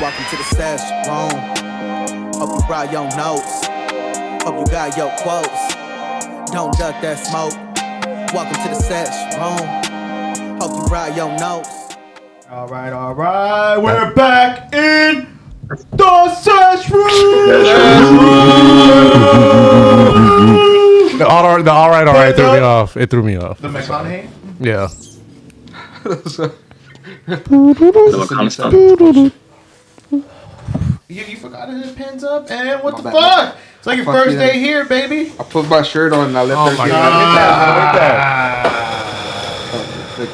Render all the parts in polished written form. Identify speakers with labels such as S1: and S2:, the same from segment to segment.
S1: Welcome to the Sesh'room. Hope you brought your notes. Hope you got your quotes. Don't duck that smoke. Welcome to the Sesh'room. Hope you brought your notes.
S2: All right. We're back in the Sesh'room.
S3: The all right threw me off. It threw me off.
S2: The McConaughey?
S3: Yeah.
S2: You forgot his pins up, and what the fuck? It's like your first day here, baby.
S4: I put my shirt on and I left
S3: Oh my God.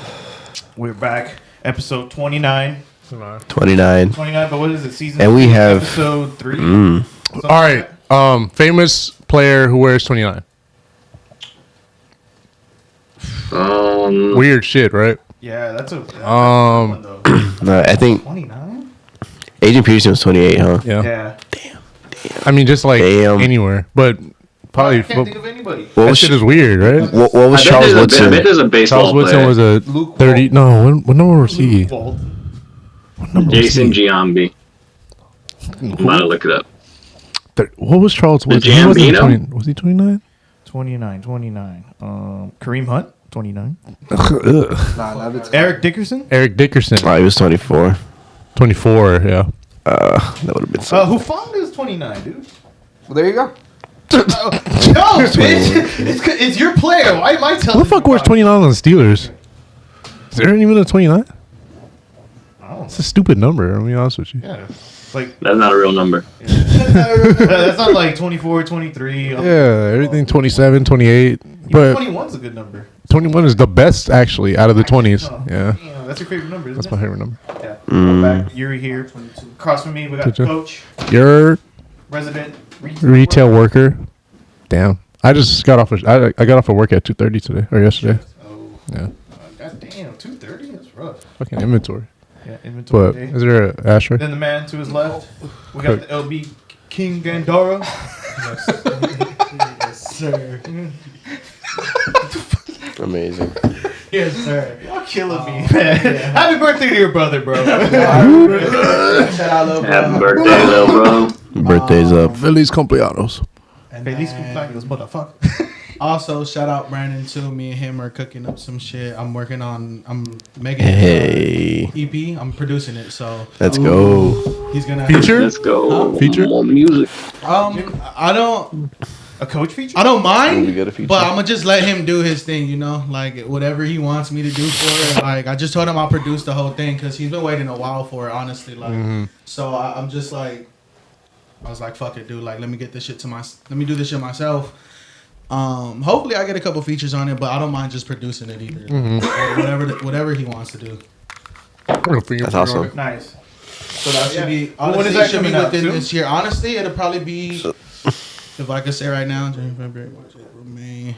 S2: We're back. Episode 29.
S5: 29.
S2: 29, but what is it? Season
S5: And we
S2: three,
S5: have-
S2: episode 3?
S3: All right. Famous player who wears 29. Weird shit, right?
S2: Yeah, that's a one, though.
S5: No, I think
S2: 29?
S5: Agent Peterson was 28, huh?
S3: Yeah.
S2: Yeah.
S3: I mean, just like
S5: Damn.
S3: anywhere, but probably
S2: I can't think of anybody.
S5: What
S3: that
S5: was,
S3: shit is weird, right?
S5: what was Charles
S6: I
S5: Woodson?
S6: bet there's a baseball
S3: Charles Woodson
S6: player.
S3: was a
S2: Luke
S3: 30. No, what number was he?
S2: Walt.
S3: What number was
S6: Jason
S3: he?
S6: Giambi. I'm about to look it up.
S3: What was Charles Woodson? He wasn't
S6: Gambino?
S3: 20 was he 29?
S2: 29. Kareem Hunt, 29.
S4: Nah,
S2: Eric Dickerson?
S3: Eric Dickerson,
S5: Oh, he was 24.
S3: 24. Yeah.
S5: That would have been so.
S2: Hufanga is 29, dude.
S4: well, there you go.
S2: No, bitch. It's your player. Why am I telling
S3: Who the fuck
S2: you
S3: wears
S2: about
S3: 29 on the Steelers? Is there even a 29?
S2: Oh.
S3: It's a stupid number. I'll be honest with you.
S2: it? Yeah. Like,
S6: That's not a real number.
S2: that's not like 24, 23.
S3: Yeah, everything 27, 28. But
S2: 21's a good number.
S3: 21 is the best, actually, out of the 20s.
S2: Oh,
S3: Yeah.
S2: damn, that's your favorite number, isn't
S3: That's
S2: it?
S3: my favorite number.
S2: Yeah. We're back. Yuri here. Across from me, we got
S3: Good job.
S2: Coach,
S3: Your
S2: resident
S3: retail worker. Damn. I just got off. I got off of work at 2:30 today or yesterday.
S2: Oh,
S3: Yeah.
S2: God damn, 2:30? That's rough.
S3: Fucking inventory.
S2: Yeah, inventory
S3: But
S2: day.
S3: is there an ashtray?
S2: Then the man to his left, we got the LB King Gandara. Yes, sir.
S5: Amazing.
S2: Yes, sir. Y'all killing me, man. Happy birthday to your brother, bro.
S6: Happy birthday, little bro.
S5: Birthday's up.
S3: Feliz cumpleaños.
S2: Feliz cumpleaños, motherfucker.
S7: Also, shout out Brandon too. Me and him are cooking up some shit. I'm making
S5: Hey.
S7: an EP. I'm producing it, so
S5: Let's go.
S7: he's gonna
S3: Feature?
S6: Let's go.
S3: Feature?
S6: More music.
S7: I don't
S2: A coach feature?
S7: I don't mind,
S5: We got a feature.
S7: but I'm gonna just let him do his thing. You know, like whatever he wants me to do for it. Like I just told him I'll produce the whole thing because he's been waiting a while for it. Honestly, like so I'm just like I was like fuck it, dude. Like let me do this shit myself. Hopefully I get a couple features on it, but I don't mind just producing it either. Or whatever he wants to do.
S5: That's awesome.
S2: Nice.
S7: So that should be.
S2: When
S7: Honestly,
S2: is that
S7: it should be
S2: coming out,
S7: within
S2: soon?
S7: this year. Honestly, it'll probably be. If I could say right now, January, February, March, April, May.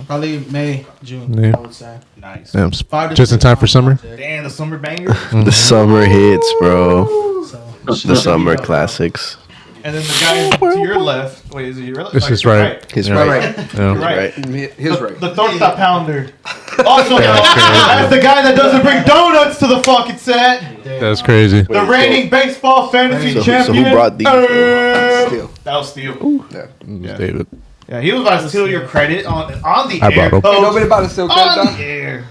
S7: Probably May, June.
S3: Yeah.
S7: I would say.
S2: Nice.
S3: Damn,
S7: 5 to
S3: just in
S7: 6
S3: time for
S7: months
S3: summer.
S7: project.
S2: Damn, the summer banger.
S5: The summer hits, bro.
S7: So,
S5: The summer classics.
S2: And then the guy to your left. Wait, is it your left?
S3: This is right.
S5: His
S3: Yeah.
S5: right.
S2: You're
S3: Yeah.
S2: right.
S4: His right.
S2: The torta pounder. Also,
S3: that's
S2: that's the guy that doesn't bring donuts to the fucking set.
S3: That's crazy.
S2: The reigning baseball fantasy
S5: So
S2: champion.
S5: who brought these?
S4: Still.
S2: That was Steel.
S4: Yeah.
S3: It's David.
S2: Yeah, he was about to steal your credit on the
S3: I
S2: air.
S3: brought him.
S2: Coach.
S4: Ain't nobody about to steal credit,
S2: On
S4: dog.
S2: the air.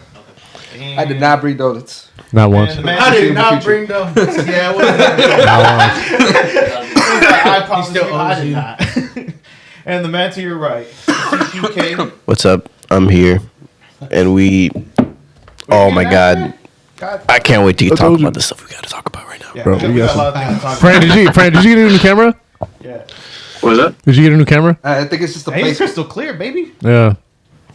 S4: I did not bring donuts.
S3: Not once.
S2: And the man
S7: I did
S2: to
S7: not
S2: your
S7: bring them. Yeah,
S3: Not once.
S2: I promise
S7: still
S2: you, I
S7: owes
S2: did
S7: you.
S2: not. And the man to your right, CQK.
S5: What's up? I'm here. And we. Oh my God. I can't wait to
S3: I
S5: talk
S3: told you.
S5: about the stuff we got to talk about right now.
S2: Yeah,
S3: Bro,
S2: we
S3: we
S2: got
S3: got
S2: a lot of things to talk
S3: Fran, did you get a new camera?
S2: about. Yeah.
S6: What was that?
S3: Did you get a new camera?
S4: I think it's just a
S2: Hey, it's
S4: place.
S2: crystal clear, baby.
S3: Yeah.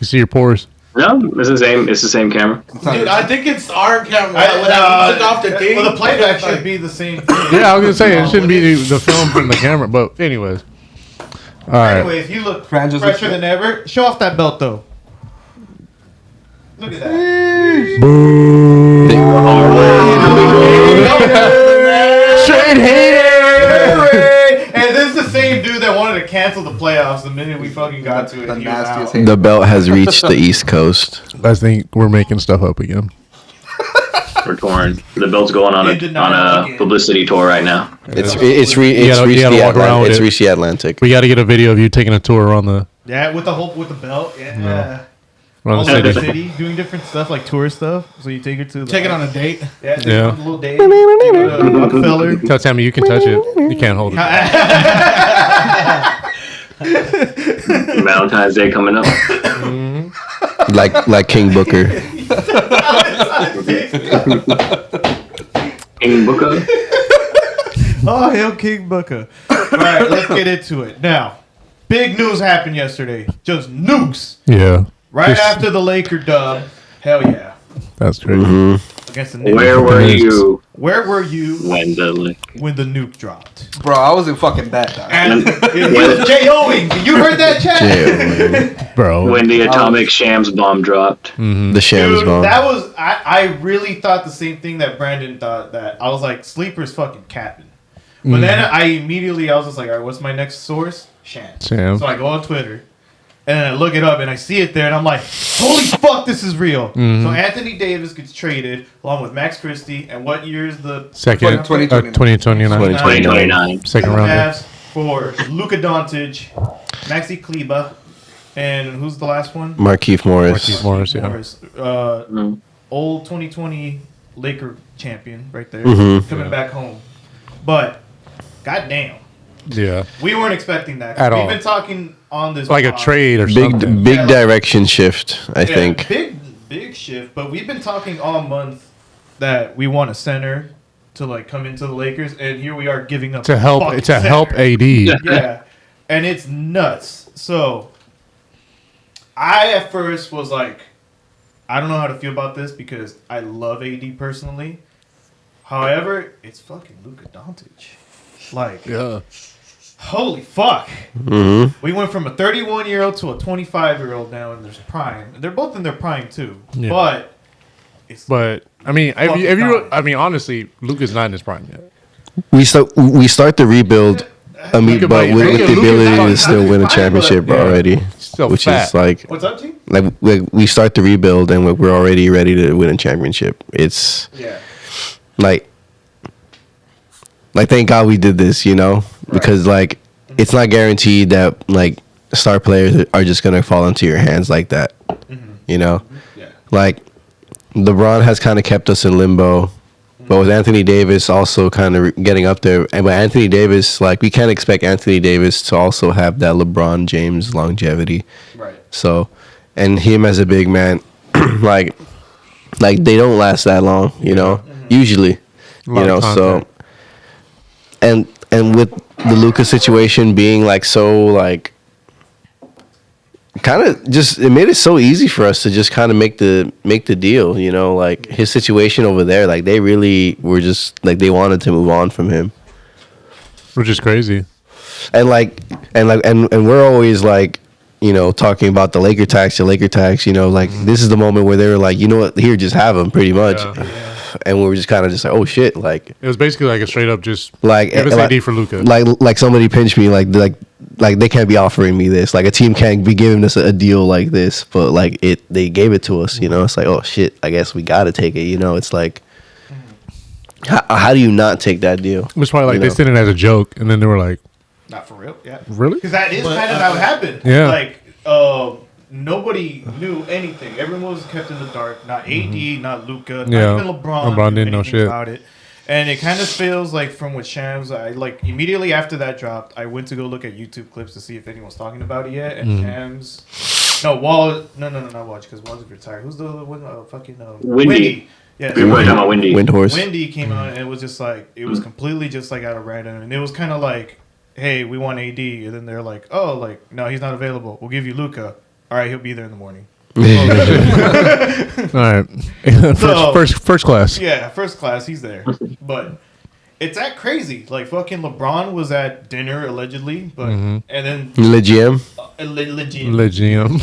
S3: You see your pores.
S6: No, it's the same. It's the same camera.
S7: dude, I think it's our camera.
S2: I-
S7: When I took off the thing.
S2: Well, the playback
S7: like-
S2: should be the same thing.
S3: Yeah, I was gonna say it shouldn't be the film from the camera, but anyways. All right.
S2: Anyways, you look
S4: Fran just
S2: fresher
S4: looks
S2: than ever. Show off that belt, though. Look at that.
S3: Straight hair.
S2: And this is the same dude that wanted to cancel the playoffs the minute we fucking got to it.
S4: The
S2: He was
S4: nastiest
S2: out.
S4: hate.
S5: The belt has reached the East Coast.
S3: I think we're making stuff up again.
S6: We're touring. The belt's going on a publicity tour right now.
S5: It's
S3: You
S5: reached
S3: gotta walk around with
S5: It's
S3: it.
S5: reached the Atlantic.
S3: We got to get a video of you taking a tour around the
S2: with the belt. Yeah.
S3: around the
S2: All over the
S3: city.
S2: city, doing different stuff like tour stuff. So you take her to
S7: Take it on a date.
S2: take it
S3: Yeah.
S2: on a little date. Take her to Rockefeller.
S3: Tell Tammy you can touch it. You can't hold it.
S6: Valentine's Day coming up.
S5: Like King Booker.
S6: King Booker.
S2: Oh, hell, King Booker. All right, let's get into it. Now, big news happened yesterday. Just nukes.
S3: Yeah.
S2: Right
S3: Just-
S2: after the Laker dub. Hell yeah.
S3: That's crazy.
S2: Against the Knicks.
S6: Where were you
S2: Where were you
S6: when the
S2: when the nuke dropped?
S4: Bro, I was in fucking bed. Dog.
S2: And it was J.O.ing. You heard that, chat?
S3: Bro.
S6: when the atomic shams bomb dropped?
S5: The Shams
S2: Dude,
S5: bomb.
S2: that was I really thought the same thing that Brandon thought. That I was like, Sleeper's fucking capping. But then I was just like, all right, what's my next source? Shams.
S3: Shams.
S2: So I go on Twitter and then I look it up and I see it there and I'm like, holy fuck, this is real. So Anthony Davis gets traded along with Max Christie. And what year is the
S3: Second.
S4: 2029.
S3: 2029.
S6: 2029.
S3: Second round.
S2: Mavs for Luka Doncic, Maxi Kleba, and who's the last one?
S5: Markieff Morris.
S3: Markieff Morris, yeah.
S2: Morris. Old 2020 Laker champion right there.
S5: Mhm.
S2: Coming back home. But, goddamn.
S3: Yeah.
S2: We weren't expecting that.
S3: At
S2: We've
S3: all.
S2: been talking on this
S3: Like a
S2: pod.
S3: trade or something.
S5: Big
S2: Yeah.
S5: direction shift, I think.
S2: Big shift. But we've been talking all month that we want a center to like come into the Lakers, and here we are giving up
S3: To
S2: a
S3: help
S2: fucking
S3: to help
S2: center.
S3: AD.
S2: Yeah, and it's nuts. So I at first was like, I don't know how to feel about this because I love AD personally. However, it's fucking Luka Doncic. Like,
S3: Yeah.
S2: holy fuck.
S5: Hmm
S2: We went from a 31-year-old to a 25-year-old now in their prime. They're both in their prime too.
S3: Yeah.
S2: But it's
S3: But I mean, honestly, Luka's not in his prime yet.
S5: We start the rebuild,
S3: Luka
S5: but with
S3: might-
S5: the
S3: Luka's
S5: ability
S3: not-
S5: to still win a
S2: not fine,
S5: championship
S2: but- yeah.
S5: already,
S3: Still
S5: which
S3: fat.
S5: is like
S2: what's up, G?
S5: we start the rebuild and we're already ready to win a championship. It's
S2: Yeah.
S5: like thank God we did this, because like it's not guaranteed that like star players are just gonna fall into your hands like that,
S2: Yeah.
S5: Like LeBron has kind of kept us in limbo, but with Anthony Davis also kind of getting up there, and with Anthony Davis, like we can't expect Anthony Davis to also have that LeBron James longevity.
S2: Right.
S5: So, and him as a big man, like they don't last that long, usually,
S3: lot of
S5: so,
S3: contact.
S5: and with the Luka situation being like so like kind of just it made it so easy for us to just kind of make the deal, like his situation over there, like they really were just like they wanted to move on from him.
S3: Which is crazy.
S5: And we're always like, talking about the Laker tax, like this is the moment where they were like, you know what, here, just have him, pretty much.
S3: Yeah.
S5: And we were just kind of just like, oh shit, like
S3: It was basically like a straight up just
S5: like
S3: give us AD for Luka.
S5: like somebody pinched me, like they can't be offering me this, like a team can't be giving us a deal like this, but like they gave it to us, it's like, oh shit, I guess we got to take it, it's like. How do you not take that deal?
S3: It was probably like they sent it as a joke, and then they were like,
S2: Not for real. Yeah.
S3: "Really?"
S2: Because that is kind of how it happened.
S3: Yeah.
S2: Like, nobody knew anything. Everyone was kept in the dark. Not AD, not Luka,
S3: Yeah.
S2: not even LeBron.
S3: LeBron
S2: knew
S3: didn't know
S2: anything
S3: shit.
S2: about it. And it kind of feels like from with Shams, I like immediately after that dropped, I went to go look at YouTube clips to see if anyone's talking about it yet. And Shams, not Watch, because Wall's retired. Who's the one? Fucking
S6: Windy.
S2: Yeah,
S6: We were talking about Windy.
S5: Windhorse.
S2: Wendy came out and it was just like it was completely just like out of random, and it was kind of like, hey, we want AD, and then they're like, oh, like no, he's not available. We'll give you Luka. All right, he'll be there in the morning.
S3: All right, first class.
S2: Yeah, first class, he's there. But it's that crazy. Like fucking LeBron was at dinner allegedly, but and then
S5: Le GM.
S2: le
S3: GM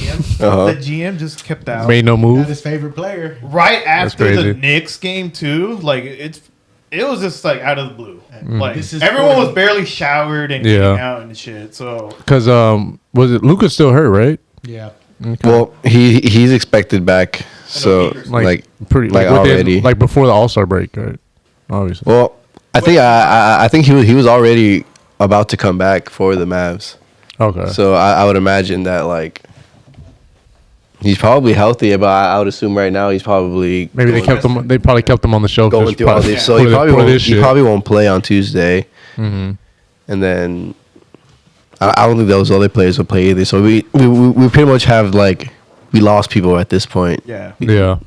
S5: Uh-huh.
S2: the GM just kept out
S3: made no
S7: Not
S3: move.
S7: his favorite player.
S2: right after the
S3: crazy.
S2: Knicks game too. Like it was just like out of the blue. Like
S7: This is
S2: everyone
S7: for-
S2: was barely showered and
S3: Yeah.
S2: getting out and shit. So
S3: Because was it Luka still hurt, right?
S7: Yeah.
S5: Well, he's expected back So like
S3: pretty
S5: like
S3: within,
S5: already
S3: like before the All-Star break, right? Obviously.
S5: Well, I think he was already about to come back for the Mavs.
S3: Okay.
S5: So I would imagine that like he's probably healthy, but I would assume right now he's probably
S3: Maybe they kept him. They probably kept him on the shelf.
S5: going
S3: just
S5: through all this. So he probably won't play on Tuesday.
S3: Mm-hmm.
S5: And then I don't think those other players will play either. So we pretty much have like we lost people at this point.
S2: Yeah.
S3: Yeah.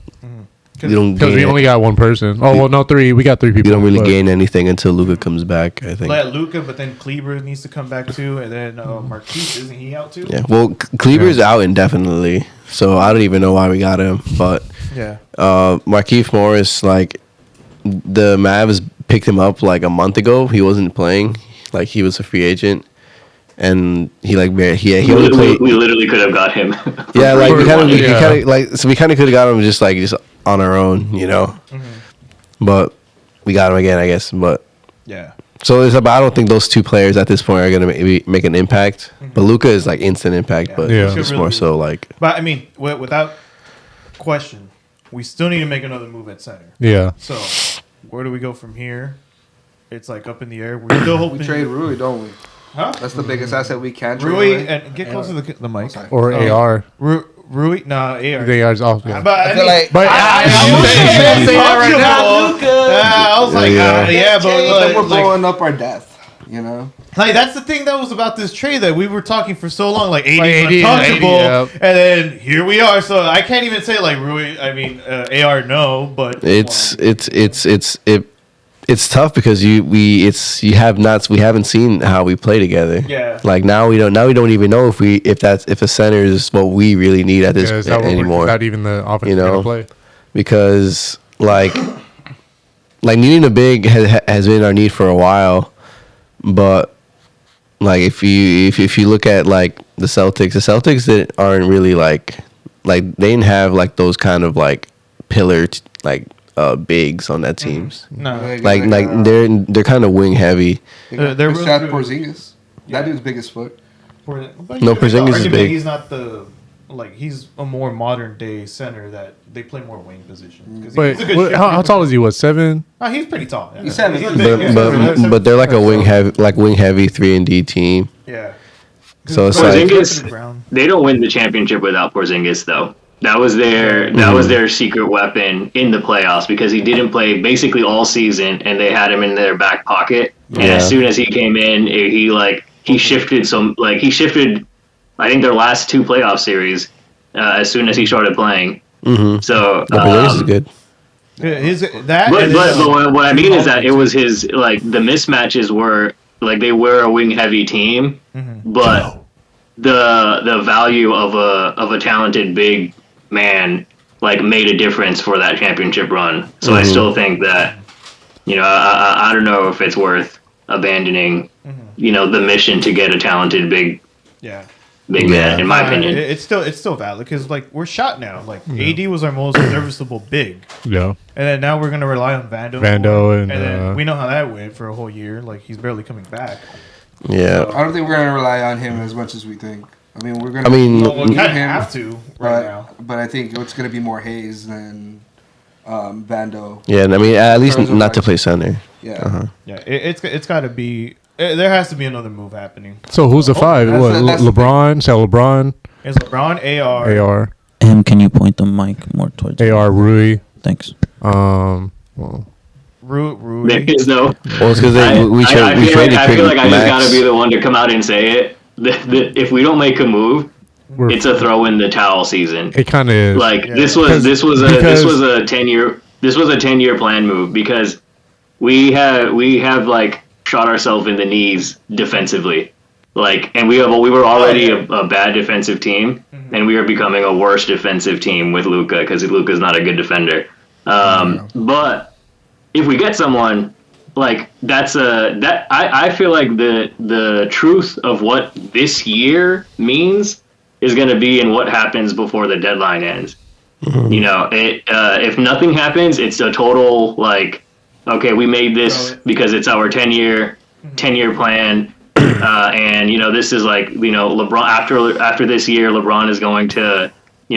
S5: We don't
S3: Because we
S5: gain,
S3: only got one person. Oh well, no, three. We got three people.
S5: we don't really
S3: but-
S5: gain anything until Luka comes back. I think.
S2: Let Luka, but then Kleber needs to come back too, and then Marquise, isn't he out too?
S5: Yeah. Well, Kleber's out indefinitely, so I don't even know why we got him. But
S2: Yeah.
S5: Markieff Morris, like the Mavs picked him up like a month ago. He wasn't playing, like he was a free agent, and he only played.
S6: We literally could have got him.
S5: Yeah, like we kind of
S3: Yeah.
S5: could have got him just on our own, you know.
S2: Mm-hmm.
S5: But we got him again, I guess. But
S2: Yeah.
S5: so I don't think those two players at this point are gonna make an impact. But Luka is like instant impact, but
S3: Yeah.
S5: it's more so like
S2: But I mean, without question, we still need to make another move at center.
S3: Yeah.
S2: So where do we go from here? It's like up in the air. We're still hoping.
S4: We trade Rui, don't we?
S2: Huh?
S4: That's the biggest asset we can trade.
S2: Rui
S4: away.
S2: and get closer to the mic.
S4: sorry.
S3: Or
S2: Oh.
S3: AR.
S2: Rui, nah, AR.
S3: They are off. Yeah.
S2: But I
S4: I feel
S2: mean,
S4: like
S3: But
S2: I
S4: say that right now,
S2: Luka. I was like,
S5: Yeah.
S2: but
S4: we're
S2: like,
S4: blowing up our death. You know,
S2: that's the thing that was about this trade that we were talking for so long, like 80
S3: Like 80,
S2: untouchable,
S3: 80, yep.
S2: and then here we are. So I can't even say like Rui. I mean, AR no, but
S5: it's tough because we haven't seen how we play together.
S2: Yeah.
S5: Like now we don't even know if a center is what we really need at this
S3: is that what we're-
S5: anymore.
S3: Not even the offense
S5: You know?
S3: gonna play.
S5: Because like needing a big has been our need for a while, but like if you look at like the Celtics that aren't really like they didn't have like those kind of like pillar bigs on that teams.
S2: no.
S5: Like they're kind of wing heavy.
S2: They're
S4: they're
S2: really
S4: Chad
S2: good.
S4: Porzingis. That dude's big as fuck.
S5: No, Porzingis is big.
S2: He's not he's a more modern day center that they play more wing positions. 'Cause
S3: But
S2: he's a good
S3: how
S2: shooter.
S3: tall is he? What, 7?
S2: Oh, he's pretty tall. Yeah.
S4: He's 7'.
S5: But they're like a wing heavy 3-and-D team.
S2: Yeah.
S5: So it's
S6: Porzingis, they don't win the championship without Porzingis, though. That was their secret weapon in the playoffs because he didn't play basically all season, and they had him in their back pocket. And as soon as he came in, he shifted. I think their last 2 playoff series. As soon as he started playing, so
S5: Porzingis is good.
S2: But
S6: what I mean is that it was his the mismatches were they were a wing heavy team, but the value of a talented big man made a difference for that championship run. So I still think that I don't know if it's worth abandoning the mission to get a talented big man, in my opinion.
S2: It's still valid because we're shot now. AD was our most serviceable big.
S3: Yeah.
S2: And then now we're gonna rely on Vando.
S3: And
S2: then we know how that went for a whole year. He's barely coming back.
S5: Yeah.
S4: I don't think we're gonna rely on him as much as we think. I mean, we're gonna.
S2: Well, we
S4: need
S2: kind of
S4: him,
S2: have to right now.
S4: But I think it's gonna be more Hayes than Vando.
S5: Yeah, and I mean at least not to play center.
S4: Yeah.
S2: Yeah, it's got to be. There has to be another move happening.
S3: So who's the 5?
S4: that's the
S3: LeBron? Say LeBron.
S2: It's LeBron, AR.
S3: AR.
S8: Can you point the mic more towards me?
S3: AR, Rui.
S8: Thanks.
S3: Well,
S2: Rui.
S6: There is no.
S5: Well, it's because we traded
S6: I feel like I just
S5: Max.
S6: gotta be the one to come out and say it. If we don't make a move, it's a throw in the towel season.
S3: it kind of is.
S6: This was a 10-year plan move because we have shot ourselves in the knees defensively. And we were already a bad defensive team, and we are becoming a worse defensive team with Luka because Luka's not a good defender. But if we get someone I feel like the truth of what this year means is going to be in what happens before the deadline ends. If nothing happens, it's a total okay, we made this because it's our 10-year plan. And this is LeBron after this year, LeBron is going to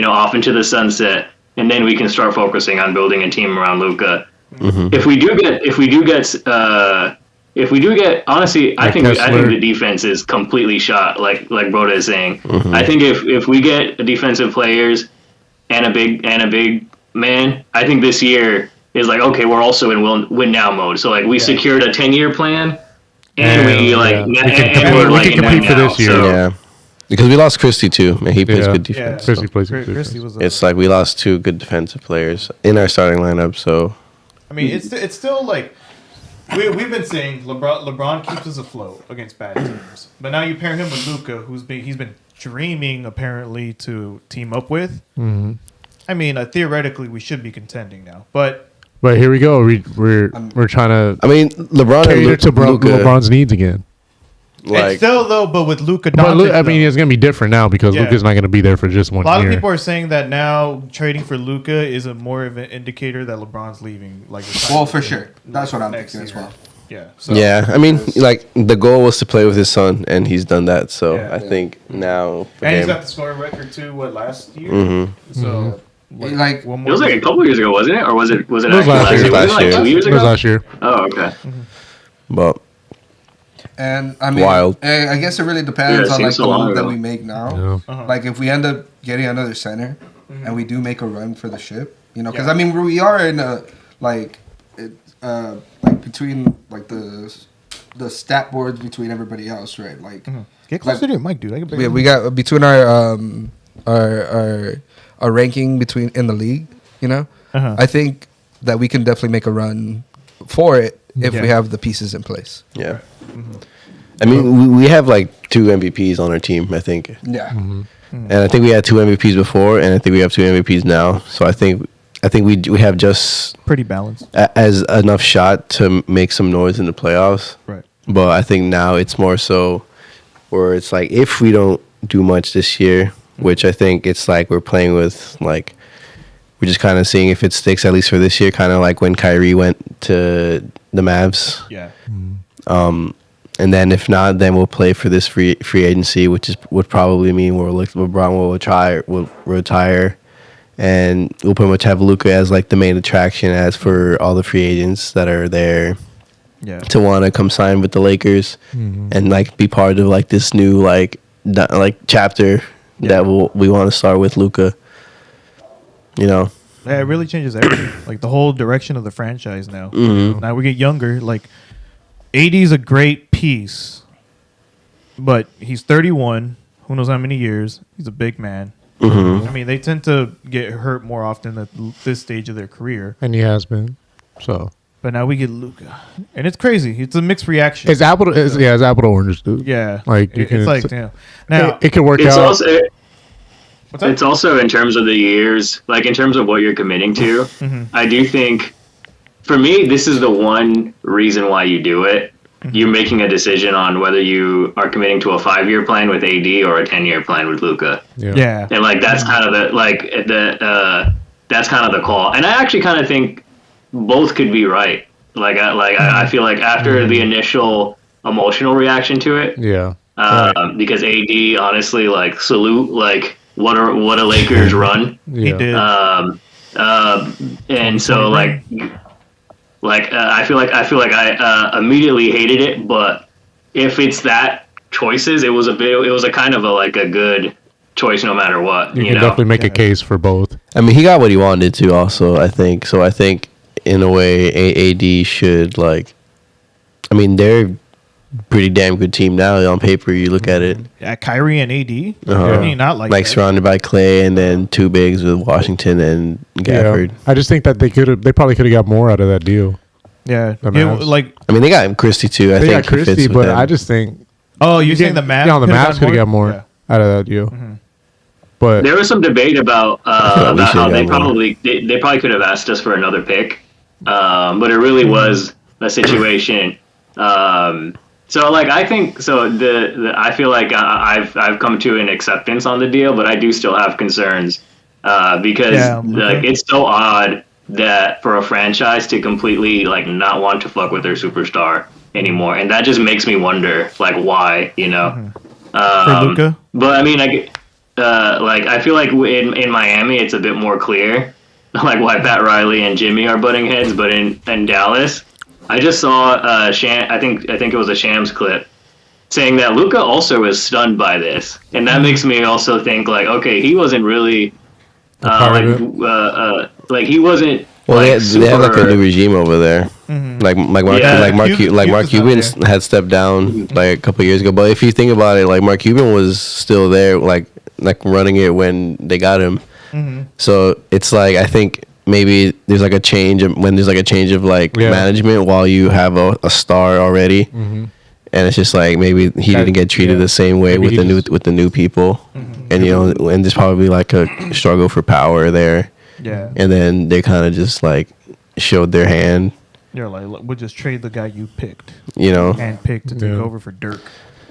S6: off into the sunset, and then we can start focusing on building a team around Luka.
S5: Mm-hmm.
S6: If we do get, honestly, I think the defense is completely shot. Like Broda is saying,
S5: Mm-hmm.
S6: I think if we get defensive players and a big man, I think this year is like, okay, we're also in win now mode. So like we secured a 10-year plan, and we
S3: can compete for this year.
S6: So,
S5: Yeah, because we lost Christie too, and he plays good
S2: Yeah.
S5: defense.
S3: Christie
S5: so.
S3: plays good
S2: Christie
S3: defense.
S2: was
S5: It's like we lost 2 good defensive players in our starting lineup. So
S2: I mean, it's still like we've been saying LeBron keeps us afloat against bad teams, but now you pair him with Luka, he's been dreaming apparently to team up with.
S3: Mm-hmm.
S2: I mean, theoretically we should be contending now, but
S3: here we go. We're trying to.
S5: I mean, LeBron
S3: cater
S5: and
S3: to
S5: Luka,
S3: LeBron's needs again.
S2: it's
S5: like
S2: still though. But with Luka
S3: But
S2: Doncic,
S3: I mean, it's gonna be different now because
S2: Yeah.
S3: Luka's not gonna be there for just one
S2: a lot
S3: year.
S2: of people are saying that now trading for Luka is a more of an indicator that LeBron's leaving. Like,
S4: Well, for sure. That's what I'm
S2: next
S4: thinking as
S2: year.
S4: well.
S2: Yeah. So,
S5: yeah, I mean, like the goal was to play with his son, and he's done that. So
S2: Yeah.
S5: I think now for
S2: And he's
S5: him,
S2: got the scoring record too. What last year?
S5: Mhm.
S2: So
S4: Like,
S2: one
S6: it
S2: more
S6: was like a couple years ago, wasn't it? Or was it
S3: was
S6: actually
S3: last year.
S6: Was it
S5: Last
S6: like
S5: year.
S6: 2 years
S3: It was
S6: ago?
S3: last year.
S6: Oh, okay.
S5: but
S4: and I mean,
S5: Wild.
S4: I guess it really depends
S6: Yeah, it
S4: on
S6: seems
S4: like
S6: so
S4: the
S6: long
S4: move that
S6: ago.
S4: we make now.
S3: Yeah.
S2: Uh-huh.
S4: Like if we end up getting another center, and we do make a run for the ship, you know, because
S2: Yeah.
S4: I mean we are in a like between like the stat boards between everybody else, right? Like
S2: Get closer to your mic, dude. I can
S4: we got between our ranking between in the league, you know.
S2: Uh-huh.
S4: I think that we can definitely make a run for it if
S2: Yeah.
S4: we have the pieces in place.
S5: yeah, I mean, we have like 2 MVPs on our team, I think,
S4: Yeah.
S5: and I think we had 2 MVPs before, and I think we have 2 MVPs now. So I think we have just
S2: pretty balanced.
S5: as enough shot to make some noise in the playoffs.
S2: Right.
S5: But I think now it's more so where it's like if we don't do much this year, which I think it's like we're playing with like we're just kind of seeing if it sticks at least for this year, kind of like when Kyrie went to the Mavs.
S2: Yeah.
S5: And then if not, then we'll play for this free agency, which would probably mean LeBron will retire, and we'll pretty much have Luka as like the main attraction as for all the free agents that are there
S2: Yeah.
S5: to want to come sign with the Lakers and like be part of like this new like chapter that we want to start with Luka. You know,
S2: Yeah, it really changes everything. Like the whole direction of the franchise now.
S5: Mm-hmm.
S2: Now we get younger. Like AD is a great piece, but he's 31. Who knows how many years? He's a big man.
S5: Mm-hmm.
S2: I mean, they tend to get hurt more often at this stage of their career.
S3: And he has been. So
S2: But now we get Luka, and it's crazy. It's a mixed reaction.
S3: it's apple to oranges, dude.
S2: Yeah,
S3: Like, you can-
S2: it's like damn. Now
S3: It could work
S6: It's
S3: out.
S6: also
S2: what's up?
S6: it's also in terms of the years, like in terms of what you're committing to. I do think, for me, this is the one reason why you do it. You're making a decision on whether you are committing to a 5-year plan with AD or a 10-year plan with Luka.
S2: Yeah,
S6: And like that's kind of that's kind of the call. And I actually kind of think both could be right. I feel like after the initial emotional reaction to it,
S3: Yeah.
S6: because AD honestly like salute like what a Lakers run.
S2: he
S3: Yeah.
S2: did.
S6: And so I feel like I immediately hated it, but if it's that choices, it was a kind of a good choice no matter what.
S3: You
S6: You
S3: can
S6: know,
S3: definitely make a case for both.
S5: I mean, he got what he wanted to. Also, I think so. I think in a way, AD should like. I mean, they're pretty damn good team now. On paper, you look at it,
S2: Yeah, Kyrie and AD.
S5: Uh-huh.
S2: I mean, not like that.
S5: surrounded by Clay, and then 2 bigs with Washington and Gafford.
S3: Yeah. I just think that they probably could have got more out of that deal.
S2: Yeah,
S3: The
S2: yeah,
S3: Mavs.
S2: like
S5: I mean, they got Christie too. I
S3: They
S5: think
S3: got
S5: he fits
S3: Christie,
S5: with
S3: but
S5: them.
S3: I just think
S2: oh, you're saying the Mavs?
S3: Yeah, the
S2: could've
S3: Mavs could have got more
S2: Yeah.
S3: out of that deal. But
S6: there was some debate about
S5: thought we
S6: about how
S5: should've
S6: they
S5: got more.
S6: probably could have asked us for another pick, but it really was a situation. So like I think so. I feel like I've come to an acceptance on the deal, but I do still have concerns because
S2: Yeah,
S6: like it's so odd that for a franchise to completely like not want to fuck with their superstar anymore, and that just makes me wonder like why, you know.
S2: for Luka.
S6: But I mean, I feel like in Miami it's a bit more clear. why Pat Riley and Jimmy are butting heads, but in Dallas, I just saw I think it was a Shams clip saying that Luka also is stunned by this, and that makes me also think like, okay, he wasn't really he wasn't.
S5: Well,
S6: like,
S5: they have like a new regime over there. Like Mark Cuban had stepped down like a couple years ago. But if you think about it, like Mark Cuban was still there, like running it when they got him. So it's like I think maybe there's like a change of management while you have a star already. And it's just like maybe he didn't get treated the same way with the new people, and and there's probably like a struggle for power there.
S2: Yeah,
S5: and then they kind of just like showed their hand.
S2: You're like, look, we'll just trade the guy you picked.
S5: And
S2: picked to take over for Dirk.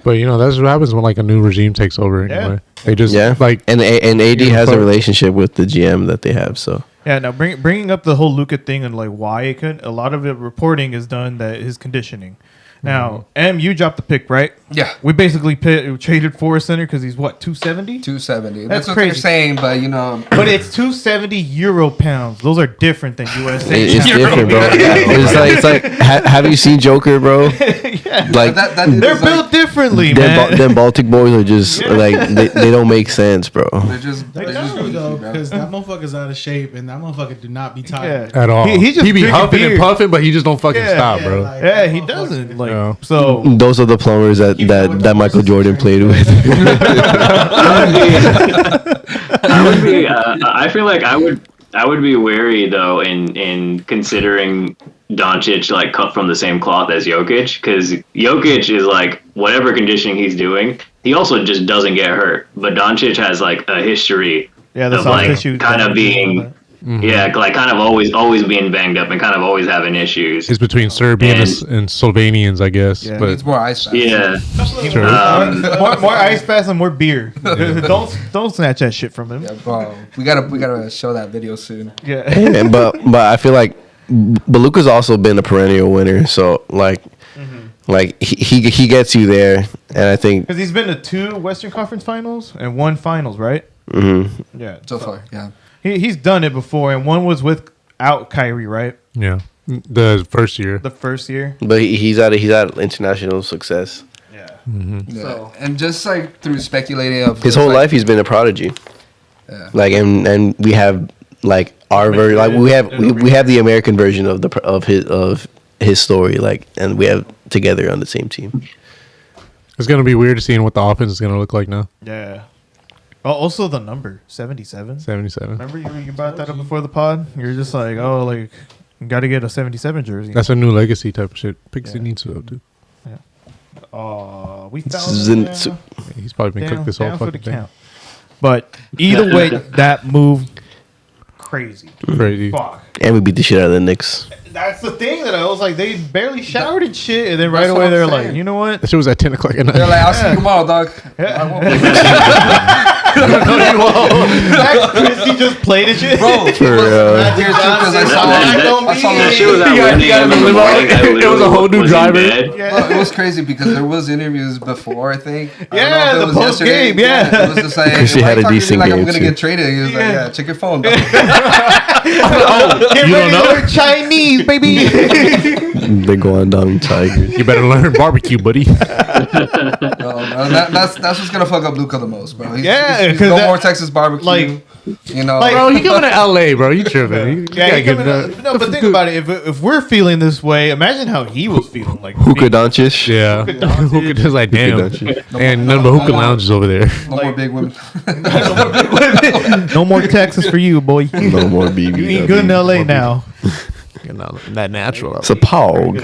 S3: But that's what happens when like a new regime takes over. Anyway, they just like
S5: and AD has a relationship with the GM that they have. So
S2: yeah, now bringing up the whole Luka thing and like why it could, a lot of it reporting is done that his conditioning. Now, you dropped the pick, right?
S4: Yeah.
S2: We basically traded for a center because he's what, 270?
S4: 270.
S2: That's
S4: what
S2: crazy.
S4: they're saying, but
S2: But it's 270 euro pounds. Those are different than USA.
S5: It's different, bro. It's like have you seen Joker, bro?
S2: Yeah.
S5: Like
S2: they're built differently, man.
S5: Them Baltic boys are just like they don't make sense, bro.
S4: They're just goofy, bro.
S7: Because that motherfucker's out of shape, and that motherfucker do not be tired
S3: at all.
S2: He just
S3: be huffing
S2: beer.
S3: and puffing, but he just don't fucking stop, bro.
S2: Yeah, he doesn't. Like so.
S5: Those are the plumbers that Michael Jordan played with.
S6: I feel like I would be wary though in considering Doncic like cut from the same cloth as Jokic, because Jokic is like whatever conditioning he's doing, he also just doesn't get hurt. But Doncic has like a history of like kind of being like kind of always being banged up and kind of always having issues.
S3: It's between Serbians and Slovenians, I guess.
S4: Yeah.
S3: But
S4: It's more ice baths.
S6: Yeah.
S2: More ice baths and more beer. Don't snatch that shit from him.
S4: Yeah, bro. We gotta show that video soon.
S2: Yeah.
S5: but I feel like Luka's also been a perennial winner, so like he gets you there, and I think
S2: because he's been to 2 Western Conference Finals and 1 Finals, right? Yeah.
S4: So far, yeah.
S2: He's done it before, and one was without Kyrie, right?
S3: yeah, the first year.
S2: The first year.
S5: but he's had international success.
S2: Yeah.
S4: Yeah.
S2: So
S4: And just like through speculating of
S5: His whole life he's been a prodigy.
S4: Yeah.
S5: Like and we have like our version, like we have the American version of his story, like, and we have together on the same team.
S3: It's gonna be weird seeing what the offense is gonna look like now.
S2: yeah. Oh, also the number 77.
S3: 77.
S2: Remember you brought that up before the pod? You're just like, oh, like you got to get a 77 jersey.
S3: That's a new legacy type of shit. Pixie needs to do.
S2: We found
S3: He's probably been cooked this whole fucking thing.
S2: But either way, that move crazy. Fuck.
S5: And we beat the shit out of the Knicks.
S2: That's the thing that I was like, they barely showered and shit, and then right away they're like, you know what?
S3: That shit was at 10 o'clock at night.
S4: They're like, I'll see you tomorrow, dog.
S2: He just played it shit.
S4: Bro,
S5: For real.
S6: That shit was at 1 a.m. in the morning.
S3: It was a whole new driver.
S4: Well, it was crazy because there was interviews before, I think.
S2: Yeah,
S4: I don't know if it
S2: the
S4: was
S2: post
S4: yesterday.
S2: game, yeah.
S4: It was just like,
S5: She
S4: why
S5: had
S4: you
S5: a
S4: talking to me
S5: decent
S4: like
S5: game,
S4: I'm gonna
S5: too.
S4: get traded. He was like, yeah, check your phone, dog.
S2: Get ready to learn Chinese, baby.
S5: They're going down Tigers.
S3: You better learn barbecue, buddy.
S4: That's what's gonna fuck up Luka the most, bro. He's
S2: because
S4: no more Texas barbecue.
S2: like-
S3: Bro, you coming to LA, bro. You tripping.
S2: No, but think about it. If we're feeling this way, imagine how he was feeling. Like
S5: Luka Doncic.
S3: Yeah. Hookah just like, damn. And none but hookah lounges over there.
S4: No more big women.
S2: No more Texas for you, boy.
S5: No more BB.
S2: You ain't good in LA now.
S3: That natural.
S5: It's a pog.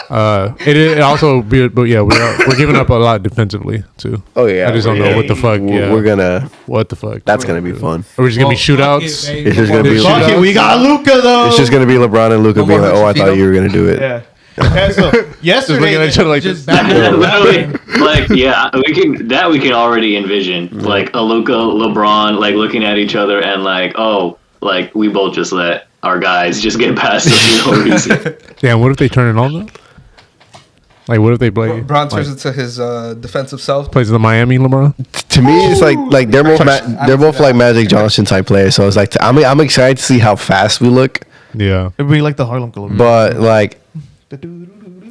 S3: Yeah. It also, but yeah, we're giving up a lot defensively too.
S5: Oh yeah.
S3: I just don't know what the fuck. Yeah.
S5: We're gonna.
S3: What the fuck?
S5: That's gonna be fun.
S3: Are we just gonna be shootouts?
S5: It's just gonna be.
S2: Fuck it, we got Luka though.
S5: It's just gonna be LeBron and Luka
S4: No
S5: being
S4: more
S5: like, "Oh, I thought you were gonna do it."
S2: Yeah. Okay, so yesterday,
S3: looking at each other like
S2: just
S3: this.
S6: Literally, like, yeah, we can already envision like a Luka, LeBron, like looking at each other and like, oh, like we both just let our guys just get past us for no reason.
S3: Damn, what if they turn it on though? Like, what if they play?
S4: Braun turns into his defensive self.
S3: Plays the Miami LeBron.
S5: To me, it's like they're both like Magic Johnson type players. So it's like I'm excited to see how fast we look.
S3: Yeah.
S2: It'd be like the Harlem Globetrotters.
S5: But like,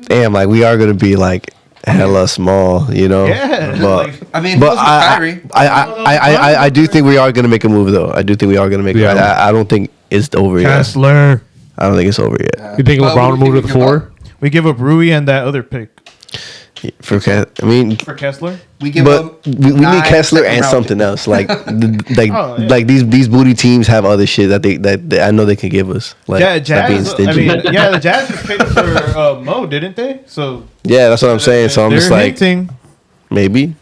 S5: damn, like we are gonna be like hella small, you know.
S2: Yeah.
S5: But
S4: I mean,
S5: but
S4: Kyrie.
S5: I do think we are gonna make a move though. I do think we are gonna make.
S3: Yeah.
S5: I don't think it's over yet.
S2: Kessler.
S5: I don't think it's over yet.
S3: You think LeBron will move to the 4?
S2: We give up Rui and that other pick
S5: For
S2: for Kessler.
S4: We give
S5: but
S4: him
S5: we need
S4: 9
S5: Kessler
S4: second
S5: and
S4: round
S5: something
S4: picks.
S5: else. Like
S2: Oh, yeah.
S5: like these booty teams have other shit that I know they can give us. Like stop being
S2: Jazz.
S5: stingy.
S2: The Jazz just paid for Mo, didn't they? So
S5: Yeah, that's what I'm saying. So I'm
S2: they're
S5: just like
S2: hinting.
S5: maybe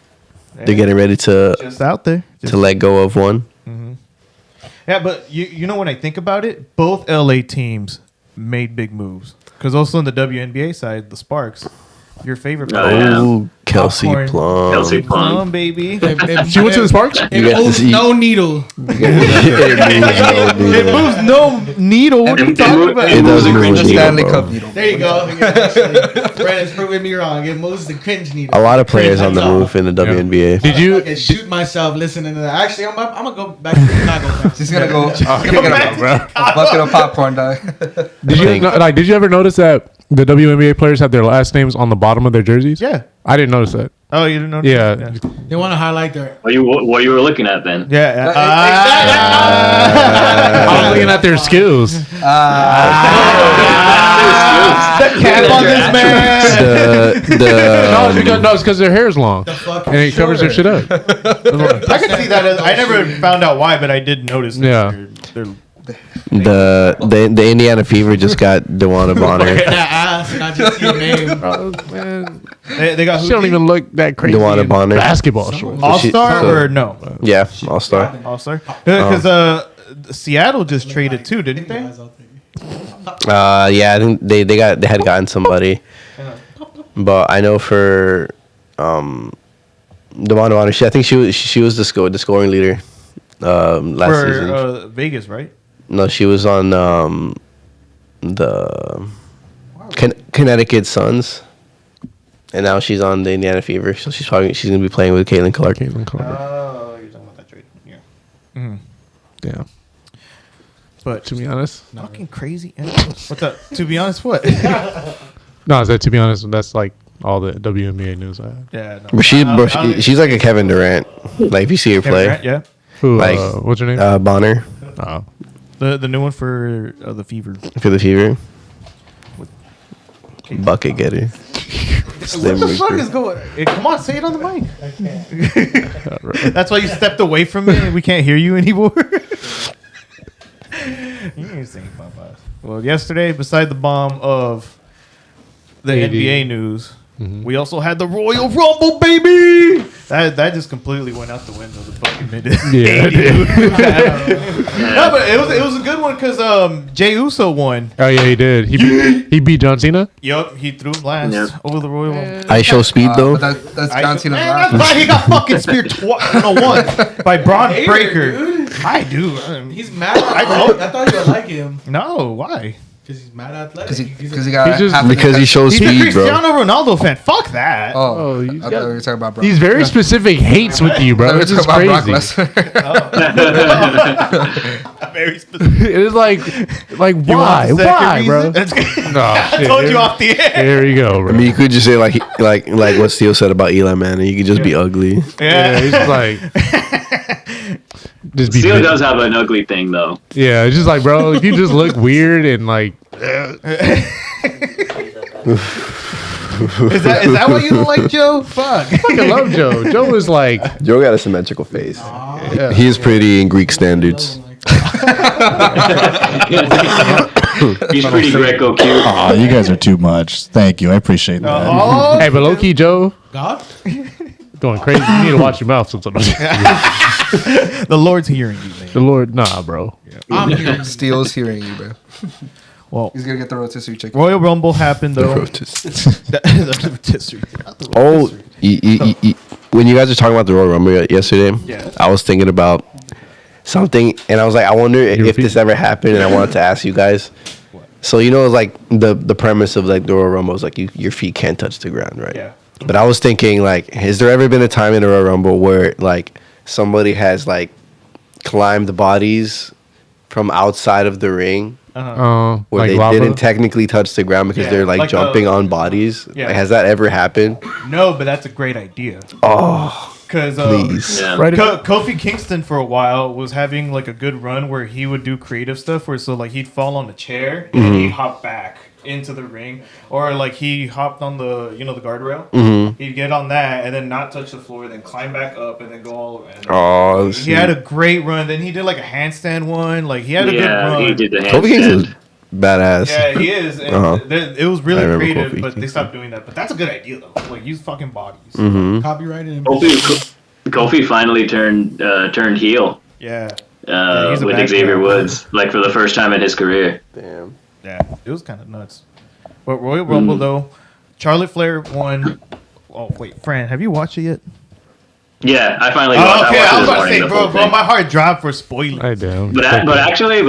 S5: they're getting ready to
S2: Just out there.
S5: to let go of one.
S2: Yeah, but you know when I think about it, both LA teams made big moves. Because also on the WNBA side, the Sparks, your favorite
S6: Oh,
S2: player.
S6: yeah.
S5: Ooh, Kelsey
S2: Popcorn.
S5: Plum.
S6: Kelsey Plum.
S2: Baby.
S3: She went to the Sparks?
S5: You got to see-
S7: No needle.
S2: It moves no needle. What are you
S6: It
S2: talking
S6: moves-
S2: about?
S5: It does move
S4: The
S5: needle,
S4: Stanley
S5: bro.
S4: Cup needle.
S7: There you go. Brandon's proving me wrong. It moves the cringe needle.
S5: A lot of players on the
S7: That's all.
S5: move in the WNBA.
S3: Did you?
S7: I can shoot myself listening to that. Actually, I'm gonna go back to Chicago.
S4: She's gonna go. She's gonna get a bucket of popcorn, dog.
S3: Did you did you ever notice that the WNBA players have their last names on the bottom of their jerseys?
S2: Yeah.
S3: I didn't notice that.
S2: Oh, you didn't know?
S3: Yeah.
S7: They want to highlight their.
S6: What you were looking at then?
S2: Yeah.
S3: I was looking at their skills.
S2: The cap on this man.
S3: No, it's because their hair is long and it covers their shit up.
S2: I could see that. I never found out why, but I did notice. that
S3: Yeah.
S2: they're-
S5: The Indiana Fever just got DeWanna Bonner.
S7: That ass, and I just see a name.
S3: Man,
S2: they got
S3: she don't even look that crazy.
S5: DeWanna
S3: in
S5: Bonner.
S3: basketball shorts.
S2: All Star
S5: so-
S2: or no?
S5: Yeah, All Star.
S2: All Star. Because Seattle just traded too, didn't they?
S5: Yeah, I think they had gotten somebody, but I know for DeWanna Bonner, I think she was the scoring leader last season.
S2: For Vegas, right?
S5: No, she was on the Connecticut Suns, and now she's on the Indiana Fever. So she's gonna be playing with Caitlin Clark.
S2: Oh, you're talking about that trade. Yeah.
S3: Yeah.
S2: But
S3: To be honest,
S2: fucking crazy. What's up? To be honest, what?
S3: no. I said to be honest, that's like all the WNBA news I have.
S2: Yeah. No.
S5: But she's like a Kevin Durant. Like if you see her play,
S2: Durant, yeah.
S3: Who?
S5: Like,
S3: What's her name?
S5: Bonner
S3: Oh.
S2: The new one for the Fever.
S5: for the Fever. Bucket getter.
S2: What the fuck is going? Hey, come on, say it on the mic. That's why you stepped away from me and we can't hear you anymore. You ain't saying Popeyes. Well, yesterday, beside the bomb of the
S3: AD.
S2: NBA news, we also had the Royal Rumble, baby. That just completely went out the window. The fucking minute.
S3: Yeah, it did.
S2: No, but it was a good one because Jey Uso won.
S3: Oh yeah, he did. He beat John Cena.
S2: Yup, he threw him last
S6: Yep.
S2: over the Royal Rumble.
S5: I show speed though.
S4: But that's John Cena's
S2: Man,
S4: last
S2: that's
S4: one.
S2: why he got fucking speared once by Braun Breaker. I do.
S7: He's mad. I thought you would like him
S2: No, why?
S7: because he's mad athletic.
S4: Because he got
S3: He's just-
S4: half
S5: Because he shows
S2: He's a
S5: speed, bro.
S2: Cristiano Ronaldo fan. Fuck that.
S4: Oh,
S3: Oh,
S4: I
S3: he's
S4: thought
S3: got-
S4: we were talking about bro.
S3: He's very specific hates with you,
S4: I
S3: bro.
S4: thought we were
S3: It's
S4: talking
S3: just
S4: about Brock
S3: crazy.
S4: Lesnar.
S2: Very specific.
S3: It is like
S2: You want
S3: why,
S2: the second
S3: why, bro?
S2: reason? That's good.
S3: No,
S2: I
S3: shit,
S2: told you
S3: here-
S2: off the air.
S3: Here you go, bro.
S5: I mean, you could just say like what Steele said about Eli Manning. You could just be ugly.
S3: yeah, he's like just be
S6: Seal does have an ugly thing though.
S3: Yeah, it's just like, bro, you just look weird and like
S2: Is that why you don't like Joe? Fuck.
S3: I love Joe. Joe is like
S5: Joe got a symmetrical face.
S3: yeah.
S5: He is pretty in Greek standards.
S6: He's pretty Greco cute.
S8: Aw, you guys are too much. Thank you. I appreciate that.
S2: Oh,
S3: Hey, but low key Joe
S7: God?
S3: going crazy. You need to watch your mouth sometimes.
S2: the Lord's hearing you, man.
S3: The Lord, nah, bro.
S7: I'm here.
S4: Steele's hearing you, bro.
S2: Well,
S4: He's gonna get the rotisserie chicken.
S2: Royal Rumble happened though. The rotisserie. Not the
S5: Oh,
S2: rotisserie.
S5: when you guys were talking about the Royal Rumble yesterday,
S2: Yeah.
S5: I was thinking about something, and I was like, I wonder if this ever happened, and I wanted to ask you guys. So like the premise of like the Royal Rumble is like your feet can't touch the ground, right?
S2: Yeah.
S5: But I was thinking, like, has there ever been a time in a Royal Rumble where like somebody has like climbed bodies from outside of the ring? Where
S3: like
S5: they
S3: lava?
S5: didn't technically touch the ground because
S2: Yeah,
S5: they're like,
S2: like
S5: jumping on bodies.
S2: Yeah.
S5: Like, has that ever happened?
S2: No, but that's a great idea.
S5: Oh,
S2: Because
S5: please.
S6: Yeah.
S3: Right.
S2: Kofi Kingston for a while was having like a good run where he would do creative stuff where so like he'd fall on the chair and then he'd hop back into the ring, or like he hopped on the the guardrail. He'd get on that and then not touch the floor, then climb back up and then go all the way.
S5: Oh,
S2: He had a great run. Then he did like a handstand one. Like he had a good run.
S6: he did the
S5: Kofi Kingston's
S6: handstand.
S5: badass.
S2: Yeah, he is. And it was
S5: I
S2: really
S5: remember
S2: creative,
S5: Kofi
S2: but they
S5: Kingston.
S2: stopped doing that. But that's a good idea though. Like use fucking bodies.
S7: Copyrighted. And
S6: Kofi finally turned heel
S2: Yeah. Yeah, he's a
S6: with
S2: bad
S6: Xavier
S2: guy.
S6: Woods, like for the first time in his career.
S5: Damn.
S2: Yeah, it was kind of nuts. But Royal Rumble though, Charlotte Flair won. Oh wait, Fran, have you watched it yet?
S6: Yeah, I finally
S2: Oh,
S6: watched,
S2: okay,
S6: I
S2: I
S6: watched
S2: was
S6: it this
S2: about to
S6: morning.
S2: say,
S6: The
S2: bro,
S6: full thing.
S2: my heart dropped for spoilers.
S3: I do.
S6: But actually,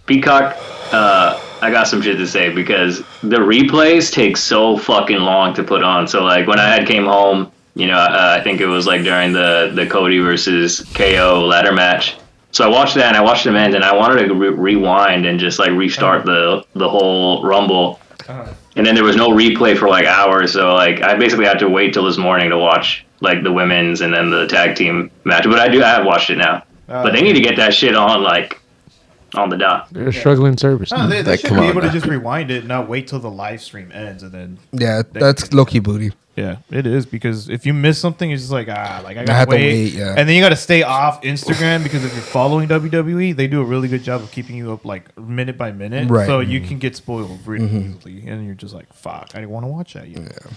S6: Peacock, I got some shit to say because the replays take so fucking long to put on. So like when I came home, I think it was like during the Cody versus KO ladder match. So I watched that and I watched them end, and I wanted to rewind and just like restart the whole Rumble. And then there was no replay for like hours, so like I basically had to wait till this morning to watch like the women's and then the tag team match. But I have watched it now. But they need to get that shit on like on the dot.
S3: They're a struggling service.
S2: No, they
S5: Like,
S2: should
S5: come
S2: be
S5: on
S2: able to
S5: now.
S2: just rewind it and not wait till the live stream ends and then.
S4: Yeah, that's low-key booty.
S2: Yeah, it is because if you miss something, it's just like I
S4: I
S2: gotta
S4: have to
S2: wait,
S4: wait, yeah.
S2: and then you gotta stay off Instagram because if you're following WWE, they do a really good job of keeping you up like minute by minute,
S4: Right.
S2: so you can get spoiled really easily, and you're just like, "Fuck, I didn't want to watch that yet." Yeah.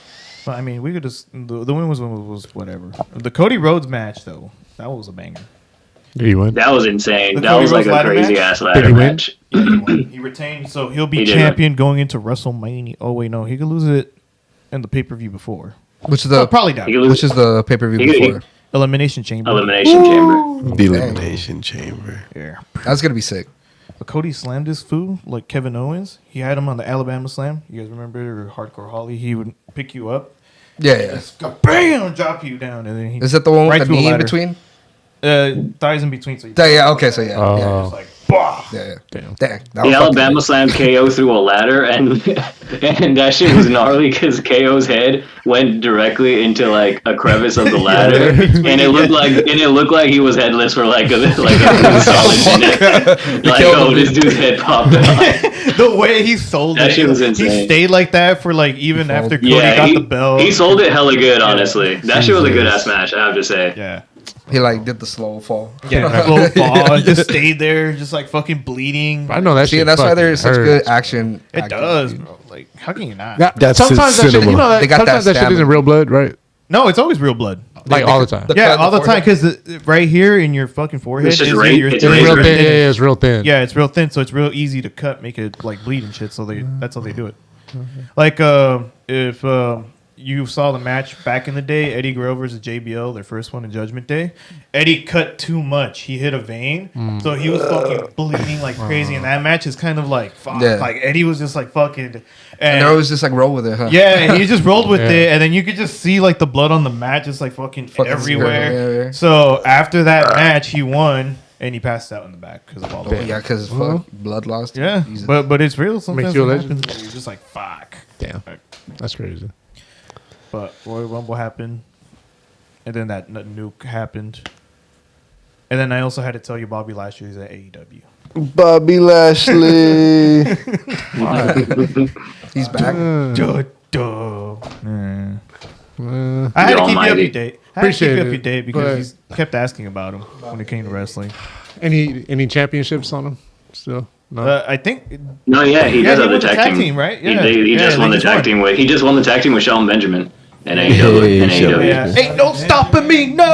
S2: But I mean, we could just the women's one was whatever. The Cody Rhodes match though, that was a banger.
S3: Did he win?
S6: That was insane.
S2: The
S6: That
S2: Cody
S6: was like
S2: Rhodes
S6: a
S2: ladder
S6: crazy
S2: match?
S6: ass
S3: Did
S6: ladder
S3: he win?
S6: match.
S2: Yeah, he won. He retained, so he'll be
S6: He did.
S2: champion going into WrestleMania. Oh wait, no, he could lose it in the pay per view before.
S4: Which is
S2: Oh,
S4: the
S2: probably not.
S6: He could lose
S4: which is the pay-per-view
S6: He-
S4: before.
S2: Elimination Chamber.
S6: Elimination Chamber.
S5: The Elimination Chamber.
S2: Yeah.
S4: That's gonna be sick.
S2: But Cody slammed his fool like Kevin Owens. He had him on the Alabama Slam. You guys remember Hardcore Holly? He would pick you up,
S4: Yeah.
S2: just go bam, drop you down, and then he
S4: Is that the one with
S2: right
S4: the
S2: through a
S4: knee in
S2: ladder.
S4: between?
S2: Thighs in between. So you
S4: Yeah. Okay. So yeah.
S3: Oh.
S2: just like bah.
S4: Yeah.
S3: Damn.
S4: Dang. That
S6: The
S4: was
S6: Alabama slammed KO through a ladder, and that shit was gnarly because KO's head went directly into like a crevice of the ladder, and it looked like he was headless for like a solid minute. Like, oh, this dude's head popped out.
S2: The way he sold
S6: That
S2: it,
S6: shit was
S2: he
S6: insane.
S2: stayed like that for like even after Cody
S6: Yeah,
S2: got the belt.
S6: he sold it hella good, honestly. That shit was a good ass match, I have to say.
S2: Yeah.
S4: He like did the slow fall.
S2: Yeah, slow fall, just stayed there, just like fucking bleeding.
S3: I know that
S4: See,
S3: shit.
S4: and that's why
S3: fucking
S4: there's such
S3: hurts.
S4: good action.
S2: It
S4: acting,
S2: does,
S4: dude.
S2: bro. Like, how can you not?
S5: That's
S3: sometimes that shit,
S5: cinema.
S3: you know, that,
S4: They got
S3: sometimes
S4: that
S3: that shit isn't
S4: stamina.
S3: real blood, right?
S2: No, it's always real blood.
S3: Like all the time.
S4: The
S2: Yeah,
S4: cut
S2: all the
S4: in
S2: time because right here in your fucking forehead,
S6: It's just
S2: is
S6: ra-
S2: your
S6: it's
S3: It's
S6: razor
S3: real
S6: thin.
S3: thin. Yeah, it's real thin.
S2: Yeah, it's real thin, so it's real easy to cut, make it like bleed and shit. So that's how they do it. Like if you saw the match back in the day, Eddie Guerrero versus JBL, their first one in Judgment Day. Eddie cut too much; he hit a vein, so he was fucking bleeding like crazy. And that match is kind of like fuck.
S4: Yeah.
S2: Like Eddie was just like fucking,
S4: And they always just like roll with it, huh?
S2: yeah, he just rolled with
S3: Yeah.
S2: it, and then you could just see like the blood on the mat, just like fucking everywhere.
S4: yeah.
S2: So after that match, he won, and he passed out in the back because of all the blood.
S4: Yeah, because
S3: Well,
S4: blood loss.
S2: Yeah,
S4: Jesus.
S2: but it's real. Sometimes
S3: you a
S2: it
S3: legend.
S2: happens where you're just like fuck.
S3: Damn. That's crazy.
S2: But Royal Rumble happened, and then that nuke happened, and then I also had to tell you Bobby Lashley's at AEW.
S5: Bobby Lashley.
S4: He's back.
S2: Duh, duh. I had
S6: The
S2: to keep you
S6: Almighty.
S2: up to date. I had to keep
S3: Appreciate
S2: you up to
S3: it,
S2: date
S3: but-
S2: because he kept asking about him when it came to wrestling.
S3: Any championships on him still? No.
S2: I think
S6: No, yeah, he does have
S2: won
S6: the tag team,
S2: right?
S6: He,
S2: Yeah,
S6: he just
S2: they
S6: won the tag team with. He just won the tag team with Shelton Benjamin and AEW.
S5: Hey,
S6: and
S5: Shelton.
S6: AEW.
S2: Yeah. Ain't no stopping me, no.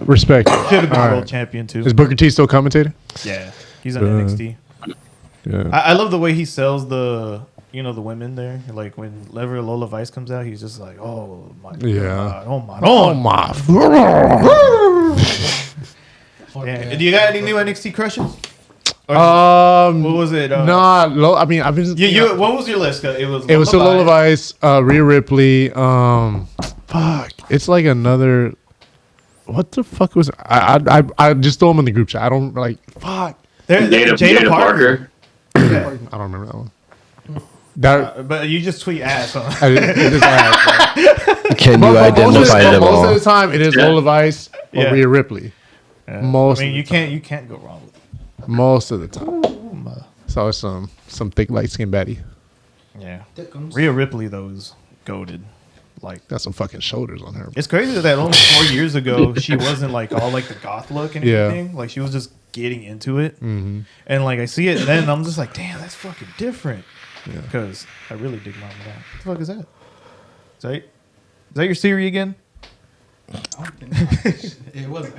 S3: Respect.
S2: Should have been
S3: All right.
S2: world champion too.
S3: Is Booker T still commentating?
S2: Yeah, he's on NXT.
S3: Yeah.
S2: I love the way he sells the the women there. Like whenever Lola Vice comes out, he's just like, oh my
S3: Yeah.
S2: god, oh my,
S3: Oh my.
S2: Yeah. Do you got any new NXT crushes? Or what was it?
S3: I mean, I've been.
S2: What was your list? It was
S3: still Lola Vice, Rhea Ripley. Fuck, it's like another. What the fuck was I just throw them in the group chat. I don't like. Fuck.
S6: Jada Parker.
S3: I don't remember that one.
S2: But you just tweet ass. Huh?
S3: It is ass.
S5: Can you identify them all?
S3: Most of the time, it is Lola Vice or Rhea Ripley.
S2: You can't go wrong with it.
S3: Most of the time. So it's some thick light skinned baddie.
S2: Yeah. Rhea Ripley though is goated. Like
S3: got some fucking shoulders on her.
S2: It's crazy that only 4 years ago she wasn't like all like the goth look and everything. Like she was just getting into it. Mm-hmm. And like I see it then and I'm just like, damn, that's fucking different. Because I really dig Mama Down. What the fuck is that? Is that your Siri again?
S7: I don't think it wasn't.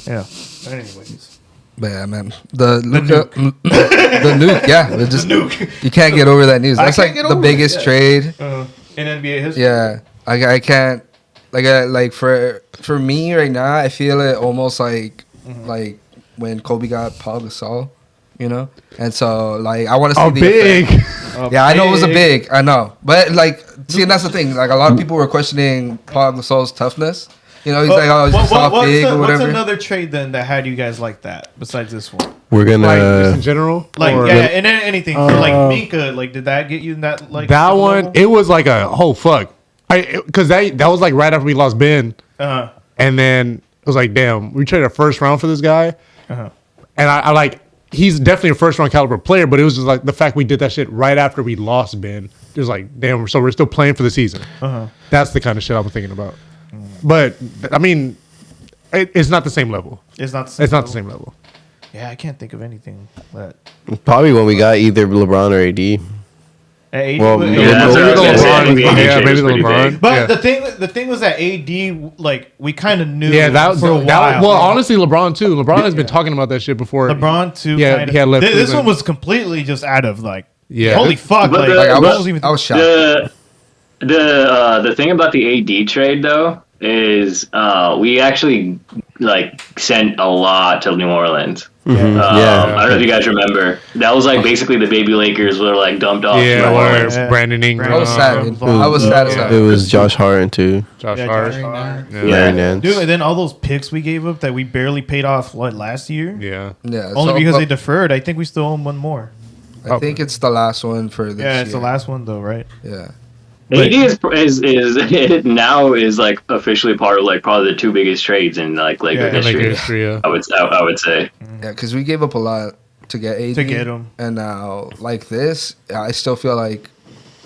S2: Yeah. But anyways.
S4: But yeah, man, the nuke, yeah, just
S2: nuke.
S4: You can't get over that news. That's like the biggest trade
S2: in NBA history.
S4: Yeah, I can't like for me right now. I feel it almost like when Kobe got Paul Gasol, you know, and so like I want to see the
S3: big.
S4: Yeah, I know it was a big. I know, but like, see, and that's the thing. Like a lot of people were questioning Paul Gasol's toughness. You know, he's like, oh, he's just all big or whatever.
S2: What's another trade then that had you guys like that besides this one?
S5: We're gonna
S3: just in general,
S2: and anything like Mika. Like, did that get you in that like
S3: that one? Level? It was like a fuck. Because that was like right after we lost Ben, and then it was like, damn, we traded a first round for this guy, and I like he's definitely a first round caliber player, but it was just like the fact we did that shit right after we lost Ben. It was like, damn, so we're still playing for the season. That's the kind of shit I was thinking about. But I mean, it's not the same level.
S2: It's not the same level. Yeah, I can't think of anything that.
S5: Probably when we got either LeBron or AD.
S2: Well, maybe the
S3: LeBron.
S2: But the thing was that AD, like, we kind of knew.
S3: Yeah, well, honestly, LeBron too. LeBron has been talking about that shit before.
S2: LeBron too.
S3: Yeah, he had left.
S2: This one was completely just out of like. Yeah. Holy fuck!
S6: But
S2: I
S6: was shocked. The thing about the AD trade though is we actually like sent a lot to New Orleans. I don't know if you guys remember. That was like basically the baby Lakers were like dumped off.
S3: Brandon Ingram.
S4: I was sad. I was sad.
S5: It was Josh Hart too.
S3: Josh Hart.
S5: Larry Nance.
S2: Dude, and then all those picks we gave up that we barely paid off last year.
S3: Yeah.
S2: Only because they deferred. I think we still own one more.
S4: I think it's the last one for this year.
S2: Yeah, it's the last one though, right?
S4: Yeah.
S6: AD is now is like officially part of like probably the two biggest trades in like Laker history. I would say.
S4: Yeah, because we gave up a lot to get AD.
S2: To get him.
S4: And now like this, I still feel like,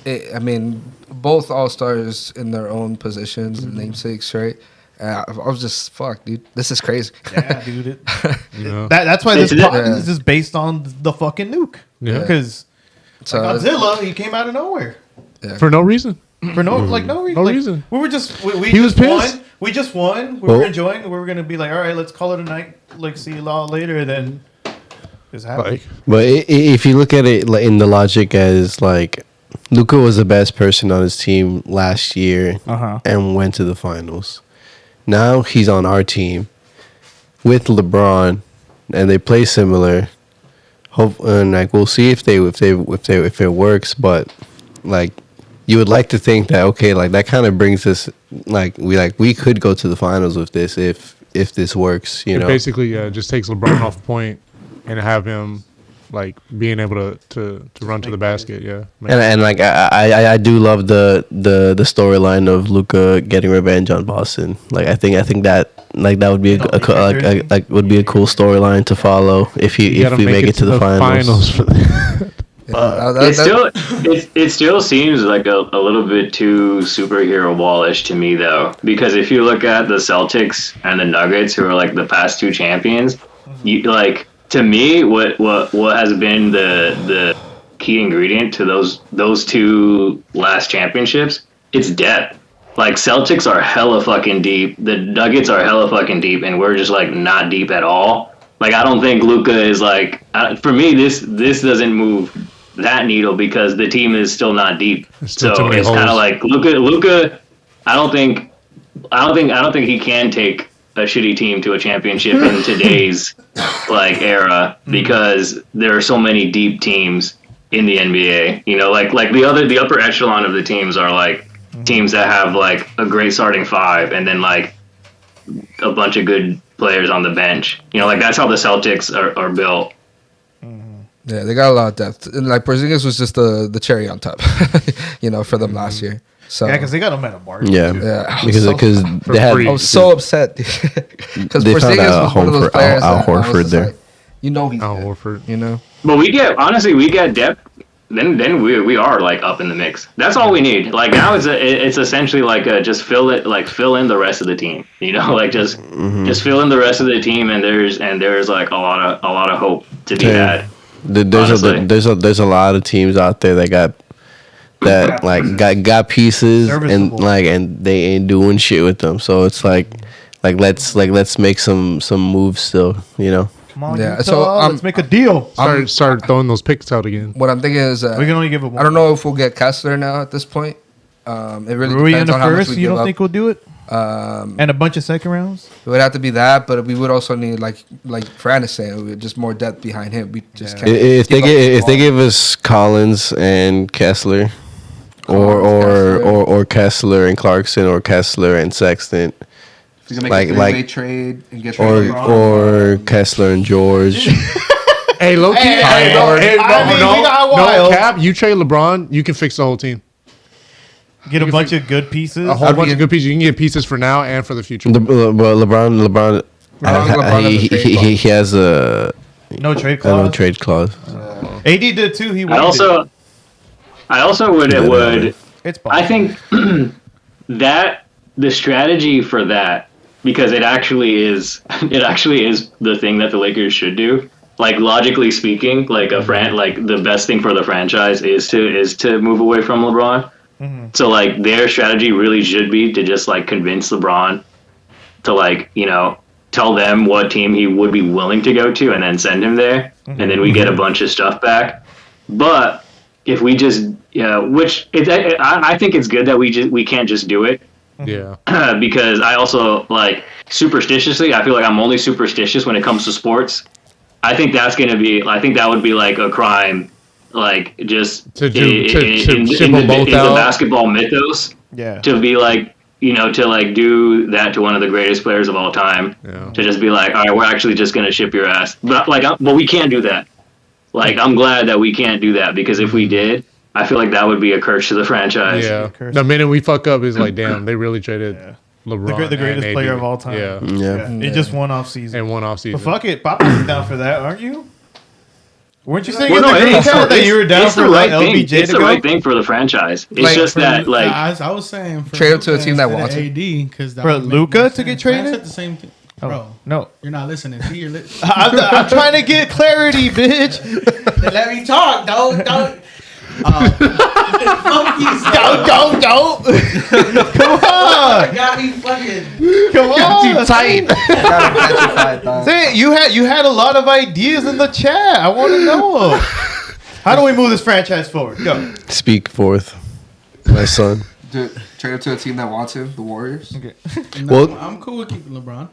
S4: I mean, both All-Stars in their own positions and namesakes, right? I was just, fuck, dude. This is crazy.
S2: Yeah, dude. That's why this podcast is based on the fucking nuke. Yeah. Because Godzilla, he came out of nowhere.
S3: Yeah. For no reason.
S2: For no reason. We were just he was pissed. We just won. We were enjoying. We were gonna be like, all right, let's call it a night. Like, see you all later. Then this happened.
S5: But if you look at it in the logic as like, Luka was the best person on his team last year and went to the finals. Now he's on our team with LeBron, and they play similar. And like we'll see if it works, but like. You would like to think that like that kind of brings us we could go to the finals with this if this works, you know.
S3: Basically, just takes LeBron off point and have him like being able to run to the basket,
S5: And like I do love the storyline of Luka getting revenge on Boston. Like I think that like that would be would be a cool storyline to follow if we make it to the finals.
S3: For that.
S6: It still seems like a little bit too superhero wallish to me though, because if you look at the Celtics and the Nuggets, who are like the past two champions, you like to me what has been the key ingredient to those two last championships, it's depth. Like Celtics are hella fucking deep, the Nuggets are hella fucking deep, and we're just like not deep at all. Like I don't think Luka is like for me this doesn't move that needle because the team is still not deep. So it's kind of like Luka. I don't think I don't think he can take a shitty team to a championship in today's like era because there are so many deep teams in the NBA. You know, like the upper echelon of the teams are like teams that have like a great starting five and then like a bunch of good players on the bench. You know, like that's how the Celtics are built.
S4: Yeah, they got a lot of depth. And like Porzingis was just the cherry on top, you know, for them last year. So
S2: Yeah, because they got him at a market.
S5: Yeah,
S2: too.
S4: yeah,
S5: because they had
S3: free.
S4: I was so upset because
S5: They found
S4: Porzingis
S5: a
S4: was one
S5: home
S4: of those
S5: for
S4: players
S5: Al
S4: that I was
S5: Horford
S4: just
S5: there.
S4: like, you know, he's
S3: Al
S4: good,
S3: Horford.
S4: you know.
S6: But we get depth. Then we are like up in the mix. That's all we need. Like now it's essentially like just fill in the rest of the team. You know, like just fill in the rest of the team, and there's like a lot of hope to be had.
S5: There's a lot of teams out there that got pieces and they ain't doing shit with them. So it's like let's make some moves still. You know.
S2: Come on,
S4: Yeah,
S2: Utah,
S4: so,
S2: let's make a deal.
S3: Start throwing those picks out again.
S4: What I'm thinking is,
S2: We can only give it one.
S4: I don't know if we'll get Kessler now at this point. It really
S2: Were we in
S4: depends
S2: the
S4: on how much
S2: first?
S4: we
S2: You
S4: give
S2: don't
S4: up.
S2: think we'll do it? And a bunch of second rounds?
S4: It would have to be that, but we would also need like Fran is saying, just more depth behind him. We just can't.
S5: If they
S4: give up
S5: give us Collins and Kessler, or Kessler and Clarkson, or Kessler and Sexton,
S4: if you can make
S5: like-
S4: a three-way
S5: like-
S4: trade and get
S5: or Kessler and George.
S3: Hey, low key.
S2: Hey,
S3: no,
S2: we got
S3: no
S2: wild.
S3: cap. You trade LeBron, you can fix the whole team.
S2: Get a bunch of good pieces.
S3: A whole bunch of good pieces. You can get pieces for now and for the future.
S5: But LeBron,
S4: I don't think LeBron has a trade clause.
S5: he has a
S2: No trade
S5: no
S2: clause.
S5: trade clause.
S2: AD did too. He
S6: I
S2: waited.
S6: also would.
S2: It's
S6: I think that the strategy for that, because it actually is the thing that the Lakers should do. Like logically speaking, like the best thing for the franchise is to move away from LeBron. So like their strategy really should be to just like convince LeBron to like, you know, tell them what team he would be willing to go to and then send him there, and then we get a bunch of stuff back. But if we just I think it's good that we can't just do it.
S3: Yeah.
S6: Because I also like superstitiously, I feel like I'm only superstitious when it comes to sports. I think that would be like a crime, like just
S3: To
S6: in
S3: ship them both
S6: the
S3: out.
S6: basketball mythos.
S2: Yeah.
S6: To be like, you know, to like do that to one of the greatest players of all time.
S3: Yeah.
S6: To just be like, all right, we're actually just gonna ship your ass. But we can't do that. Like, I'm glad that we can't do that, because if we did, I feel like that would be a curse to the franchise.
S3: Yeah. The minute we fuck up is like, damn, they really traded LeBron.
S2: The greatest
S3: and
S2: player
S3: AD.
S2: of all time.
S3: Yeah.
S5: Yeah.
S2: It just won off season.
S3: And one off season.
S2: But fuck it, Papa's down for that, aren't you? Weren't you saying
S6: Well,
S2: in the
S6: no,
S2: group
S6: it's-
S2: chat that you were down
S6: it's
S2: for
S6: the right
S2: like
S6: thing.
S2: LBJ
S6: It's
S2: to
S6: the
S2: go?
S6: right thing for the franchise. It's
S4: Like,
S6: just
S7: For
S6: that, like,
S7: I was saying for
S4: Trade him to a
S7: Luka
S4: team that
S7: instead
S4: wants
S7: of
S4: him.
S7: AD, because
S2: For Luka to get traded?
S7: I said the same thing, bro.
S2: No.
S7: You're not listening. See, you're listening.
S2: I'm trying to get clarity, bitch.
S7: Let me talk. Don't.
S2: Don't. Come on.
S7: Got me fucking.
S2: Come on.
S3: tight.
S2: Say it. You had a lot of ideas in the chat. I want to know 'em. How do we move this franchise forward? Go.
S5: Speak forth, my son.
S4: Trade him to a team that wants him, the Warriors.
S2: Okay.
S7: No,
S5: Well-
S7: I'm cool with keeping LeBron.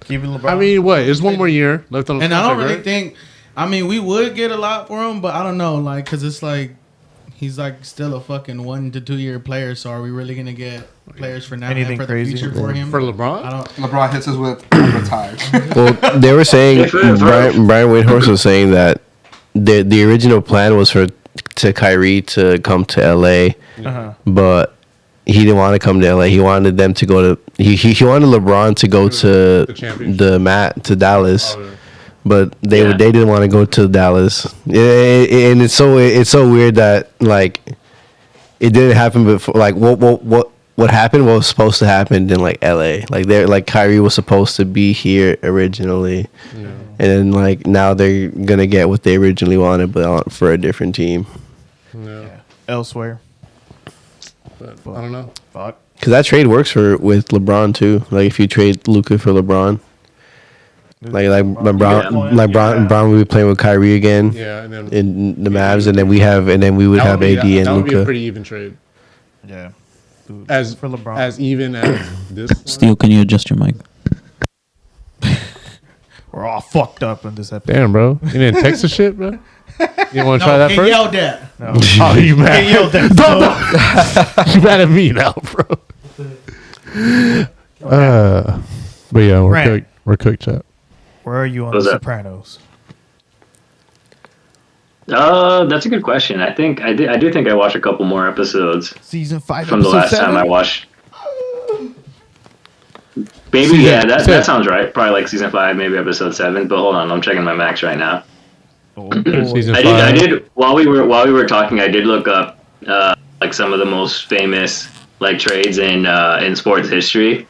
S2: Keep it LeBron.
S3: I mean, what? There's one more year left on the
S7: And I don't
S3: contract,
S7: really
S3: right?
S7: think. I mean, we would get a lot for him, but I don't know, like, because it's like he's like still a fucking 1 to 2 year player. So are we really gonna get players for now
S2: Anything
S7: and for
S2: crazy?
S7: the future for him?
S3: For LeBron?
S7: I don't.
S4: LeBron hits us with retired.
S5: Well, they were saying
S6: For-
S5: Brian Windhorst was saying that the original plan was to Kyrie to come to LA, but he didn't want to come to LA. He wanted them to go to he wanted LeBron to go to
S3: The championship.
S5: to Dallas.
S3: Oh, yeah.
S5: But they
S6: Yeah.
S5: didn't want to go to Dallas, and it's so weird that like it didn't happen before. Like what happened? What was supposed to happen in like L.A. Like Kyrie was supposed to be here originally, and then like now they're gonna get what they originally wanted, but for a different team.
S3: Yeah.
S2: Elsewhere.
S3: But I don't know.
S2: Fuck.
S5: Because that trade works with LeBron too. Like if you trade Luka for LeBron. Like LeBron would be playing with Kyrie again
S3: Yeah, and then
S5: in the Mavs, and then we would have AD and
S3: that would be a
S5: Luka.
S3: pretty even trade.
S2: Yeah. dude.
S3: as
S2: for LeBron.
S3: as even as this.
S9: Steel, can you adjust your mic?
S2: We're all fucked up in this episode.
S3: Damn, bro, you didn't text the shit, bro. You want to try that
S7: get
S3: first?
S7: yelled at.
S2: No.
S3: Oh, you mad?
S2: Get yelled at.
S3: Don't. You mad at me now, bro? But yeah, we're
S2: Rant.
S3: cooked. We're cooked, chat.
S2: Where are you on
S6: What's
S2: The
S6: that?
S2: Sopranos?
S6: That's a good question. I do think I watched a couple more episodes
S2: Season 5,
S6: from the
S2: episode
S6: last
S2: 7?
S6: time I watched. Maybe
S3: Season-
S6: yeah, that
S3: seven.
S6: sounds right. Probably like season 5, maybe episode 7. But hold on, I'm checking my max right now.
S2: Oh, boy.
S3: Season
S6: I
S3: 5.
S6: did while we were talking. I did look up like some of the most famous like trades in sports history,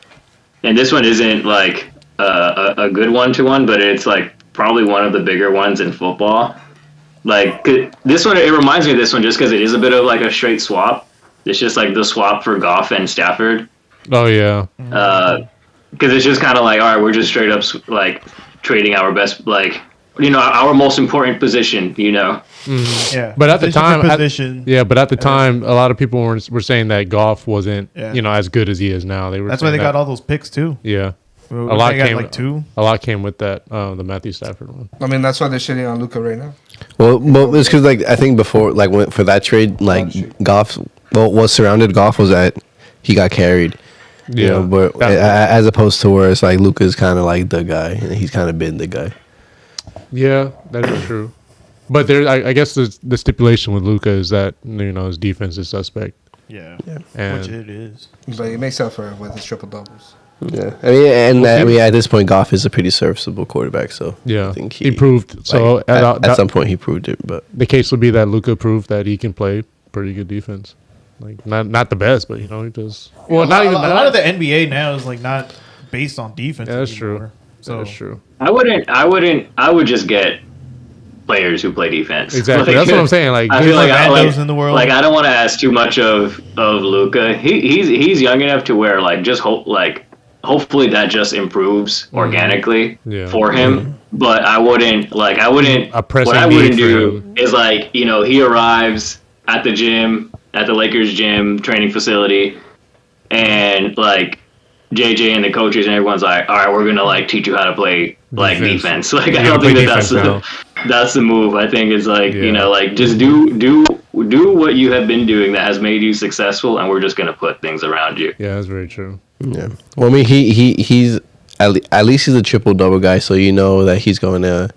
S6: and this one isn't like a good one, but it's like probably one of the bigger ones in football. Like this one, it reminds me of this one just because it is a bit of like a straight swap. It's just like the swap for Goff and Stafford.
S3: Oh yeah.
S6: Because it's just kind of like, all right, we're just straight up like trading our best, like, you know, our most important position, you know.
S2: Yeah.
S3: But at the
S2: Position
S3: time,
S2: for position.
S3: but at the time, a lot of people were saying that Goff wasn't,
S2: Yeah.
S3: as good as he is now. They were.
S2: That's why
S3: saying
S2: they got all those picks too.
S3: Yeah.
S2: A
S3: lot came
S2: like 2.
S3: A lot came with that. The Matthew Stafford one.
S4: I mean, that's why they're shitting on Luka right now.
S5: Well, it's because like I think before like for that trade, like Goff, was surrounded. Goff was at, he got carried. You know, but as opposed to where it's like Luka's kind of like the guy, and he's kind of been the guy.
S3: Yeah, that is true. But there, I guess the stipulation with Luka is that his defense is suspect.
S2: Yeah.
S3: And
S2: Which it is.
S4: But he makes up for it with his triple doubles.
S5: Yeah, I mean, at this point, Goff is a pretty serviceable quarterback. So
S3: yeah,
S5: I think
S3: he proved. So
S5: at some point, he proved it. But
S3: the case would be that Luka proved that he can play pretty good defense. Like not the best, but he does. Well, not even
S2: a lot of the NBA now is like not based on defense.
S3: Yeah, that's
S2: anymore.
S3: true.
S2: So
S3: That's true.
S6: I would just get players who play defense.
S3: Exactly. That's what I'm saying. Like,
S6: I feel like
S2: Randos in the world.
S6: Like I don't want to ask too much of Luka. He's young enough to where like just hopefully that just improves organically for him. But I wouldn't what I wouldn't do is like, he arrives at the gym, at the Lakers gym training facility, and like JJ and the coaches and everyone's like, all right, we're gonna like teach you how to play like defense. Like I don't think that's the move. I think it's like like just do what you have been doing that has made you successful, and we're just gonna put things around you.
S3: Yeah, that's very true.
S5: yeah, well, I mean, he's at least he's a triple double guy, so that he's going to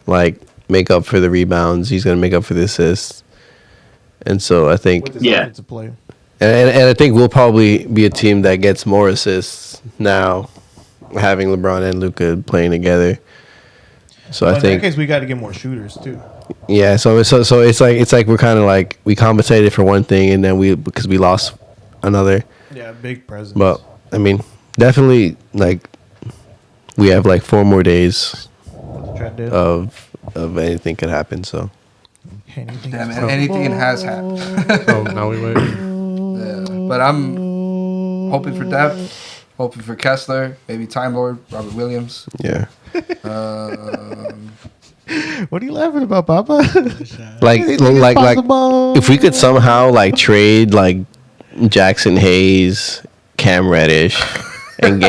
S5: like make up for the rebounds. He's going to make up for the assists, and so I think
S2: with his offensive play.
S5: And I think we'll probably be a team that gets more assists now, having LeBron and Luka playing together. So I think
S2: in that case we got to get more shooters too.
S5: Yeah, so it's like we're kind of like we compensated for one thing and then because we lost another.
S2: Yeah, big presence.
S5: But I mean, definitely like we have like 4 more days of anything could happen. So
S4: anything has happened.
S3: So now we wait.
S4: Yeah, but I'm hoping for depth, hoping for Kessler, maybe Time Lord, Robert Williams.
S5: Yeah.
S2: What are you laughing about, Papa?
S5: like if we could somehow like trade like Jackson Hayes, Cam Reddish, and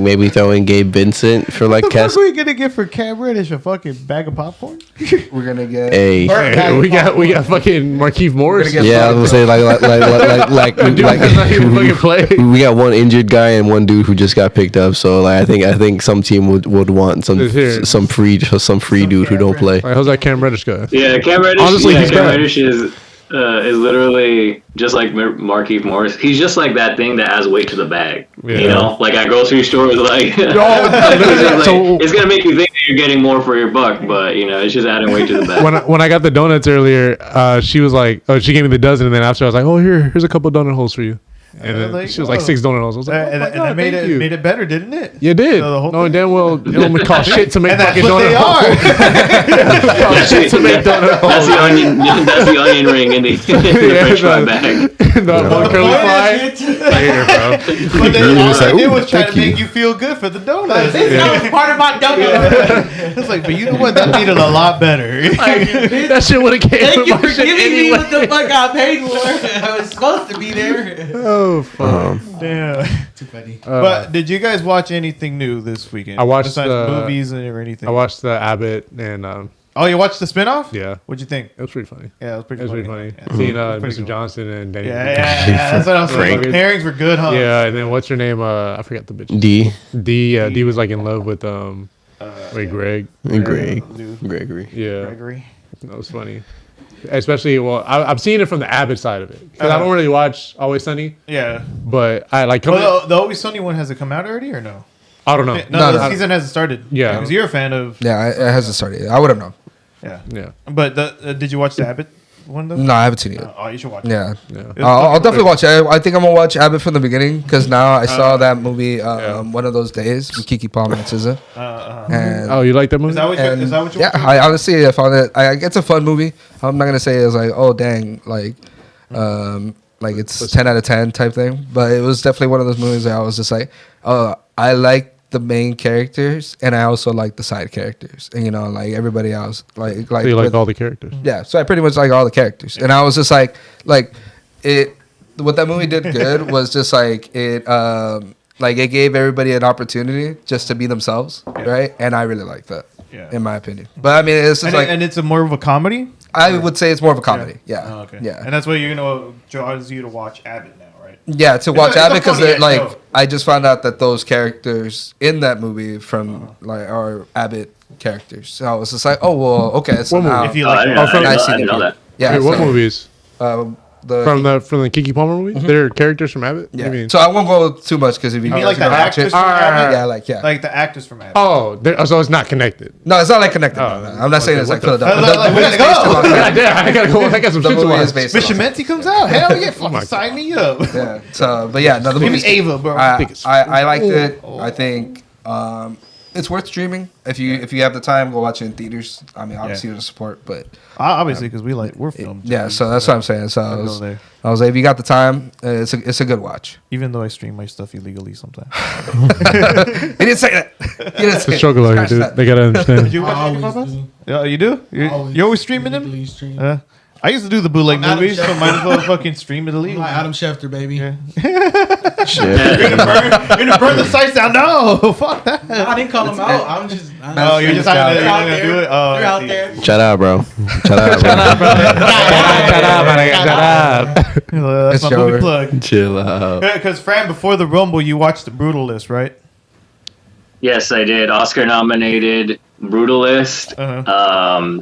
S5: maybe throw in Gabe Vincent for like
S2: What
S5: Kessler.
S2: are we gonna get for Cam Reddish? A fucking bag of popcorn?
S4: We're gonna get
S5: Hey,
S3: we got fucking Markieff Morris.
S5: yeah, I was gonna say like
S3: fucking play.
S5: we got one injured guy and one dude who just got picked up. So like, I think some team would want some free dude who don't play.
S3: How's that Cam Reddish guy?
S6: Yeah, Cam Reddish.
S3: Honestly, he's
S6: Cam
S3: bad.
S6: Reddish is literally just like Markieff Morris. He's just like that thing that adds weight to the bag.
S3: Yeah.
S6: Like at grocery stores, like, it's gonna make you think that you're getting more for your buck, but it's just adding weight to the bag.
S3: When I got the donuts earlier, she was like, she gave me the dozen, and then after I was like, here's a couple donut holes for you. And then
S2: like,
S3: she was like $6. I was like,
S2: and that made it better, didn't it?
S3: You did.
S2: So the whole
S3: No,
S2: thing-
S3: damn well, it don't cost shit to make
S2: And that's
S3: fucking
S2: what they
S3: donut holes.
S2: are.
S3: Cost shit to make donut
S6: That's
S3: holes.
S6: the onion. That's the onion ring in the, French fry bag.
S3: The one curly fry. Later, bro.
S2: But
S5: You're
S2: all
S5: just
S2: they
S5: like,
S2: did
S5: "Ooh,
S2: was try to
S5: thank you."
S2: make you feel good for the donuts.
S7: That was part of my donut.
S2: It's like, but you know what? That made it a lot better.
S3: That shit would have came
S7: Thank
S3: with
S7: you
S3: my
S7: for
S3: shit
S7: giving me what the
S3: anyway.
S7: fuck I paid for. I was supposed to be there.
S3: Oh, fuck.
S2: Damn.
S7: Too funny.
S2: But did you guys watch anything new this weekend?
S3: I watched
S2: besides
S3: the-
S2: movies or anything.
S3: I watched the Abbott and
S2: Oh, you watched the spinoff?
S3: yeah,
S2: What'd you think?
S3: it was pretty funny.
S2: Yeah, it was pretty
S3: It was
S2: funny.
S3: pretty funny.
S2: Yeah.
S3: Seeing
S2: It was
S3: Mr.
S2: pretty cool.
S3: Johnson and Danny.
S2: Yeah, that's what I was saying.
S3: Frank.
S2: Pairings were good, huh?
S3: Yeah, and then what's her name? I forgot the bitch.
S5: D
S3: D was like in love with wait, Greg.
S5: and Greg.
S2: Lou.
S5: Gregory.
S3: Yeah,
S2: Gregory.
S3: that was funny. Especially, well, I'm seeing it from the Abbott side of it because I don't really watch Always Sunny,
S2: Yeah.
S3: but I like coming.
S2: Well, the Always Sunny one has it come out already or no?
S3: I don't know.
S2: No, the
S4: no.
S2: season hasn't started.
S3: Yeah.
S2: Because you're a fan of.
S4: Yeah, it hasn't started. I would have known.
S2: Yeah.
S3: Yeah,
S2: But did you watch the Abbott one though?
S4: No, I haven't seen it yet.
S2: Oh, you should watch it.
S4: Yeah.
S3: yeah.
S2: It's
S4: I'll
S2: fucking
S4: definitely
S2: good.
S4: watch it. I think I'm gonna watch Abbott from the beginning because now I saw that movie one of those days with Kiki Palmer and SZA. And
S3: Oh, you like that movie?
S2: Is that what you?
S4: and
S2: Is that what you?
S4: yeah,
S2: watched?
S4: I honestly I found it. It's a fun movie. I'm not gonna say it's like oh dang like it's 10 out of 10 type thing, but it was definitely one of those movies that I was just like I like the main characters and I also like the side characters and like everybody else like
S3: So you like
S4: with-
S3: all the characters?
S4: yeah, so I pretty much like all the characters, and I was just like it. What that movie did good was just like it gave everybody an opportunity just to be themselves, right? And I really like that,
S2: Yeah.
S4: in my opinion. But I mean, it's just
S2: And it's a more of a comedy.
S4: I would say it's more of a comedy, yeah,
S2: Oh, okay.
S4: yeah,
S2: And that's why you're gonna draws you to watch Abbott now, right?
S4: yeah. To watch
S2: it's a
S4: Abbott because
S2: funny
S4: like
S2: show.
S4: I just found out that those characters in that movie from are Abbott characters, so I was just like, oh well, okay. So
S3: What movie?
S4: now,
S2: If you
S6: Oh, I
S2: like,
S6: didn't know,
S3: from-
S6: I
S4: I
S6: didn't
S4: see
S6: know, I didn't know
S4: the-
S6: that.
S4: yeah,
S3: Wait, what
S4: so,
S3: movies?
S4: the
S3: From the Kiki Palmer movies? They're characters from Abbott?
S4: yeah.
S3: You mean?
S4: So I won't go too much because if you
S2: mean
S4: guys
S2: like the
S4: gonna watch
S2: actors
S4: it,
S2: from Abbott?
S4: yeah.
S2: like the actors from Abbott.
S3: Oh, so it's not connected.
S4: No, it's not like connected.
S3: Oh,
S4: no. I'm not saying it's like
S3: what the-
S4: Philadelphia.
S2: Like,
S4: The
S2: we
S4: movie is
S2: gotta
S4: based
S2: go.
S4: in Los
S3: Yeah,
S4: Angeles.
S3: I gotta go. I got some
S4: The
S3: shit to
S4: movie is
S3: watch.
S4: based in
S2: Miss
S4: Los Angeles.
S2: Shimenti comes out. Hell yeah, fucking
S3: my
S2: sign me up.
S4: Yeah. So, but yeah, no, the
S2: Give
S4: movie.
S2: me Ava, bro.
S4: I liked it. I think it's worth streaming if you have the time. Go watch it in theaters. I mean, obviously to support, but
S2: Obviously, because we're filmed.
S4: yeah. So that's what I'm saying. So
S2: I'll go there.
S4: I was like, if you got the time, it's a good watch.
S2: Even though I stream my stuff illegally sometimes.
S4: He didn't say that. He didn't
S3: It's a
S4: say
S3: struggle out here,
S4: Scratch
S3: dude.
S4: that.
S3: They gotta understand.
S2: Did you watch
S7: I
S2: any
S7: always
S2: Papas?
S7: do.
S2: Yeah, you do? You always streaming them?
S7: illegally stream.
S2: I used to do the bootleg
S7: I'm Adam
S2: movies, so
S7: Schefter.
S2: might as well fucking stream it
S7: I'm
S2: illegally.
S7: like Adam Schefter, baby.
S2: Yeah.
S5: Shit.
S2: You're gonna burn the sites down. No, fuck that.
S7: No, I didn't call him out. I'm just.
S2: Oh, you're just not gonna,
S7: They're
S2: you're not
S7: out
S2: gonna
S7: there.
S2: do it? Oh,
S7: They're
S2: I
S7: out
S2: see.
S7: there.
S5: Shout out, bro. Shout out, bro.
S3: Shut up.
S2: That's
S4: It's
S2: my movie
S4: over.
S2: plug.
S5: Chill out.
S2: Because, Fran, before the Rumble, you watched The Brutalist, right?
S6: Yes, I did. Oscar nominated Brutalist.
S2: Uh-huh.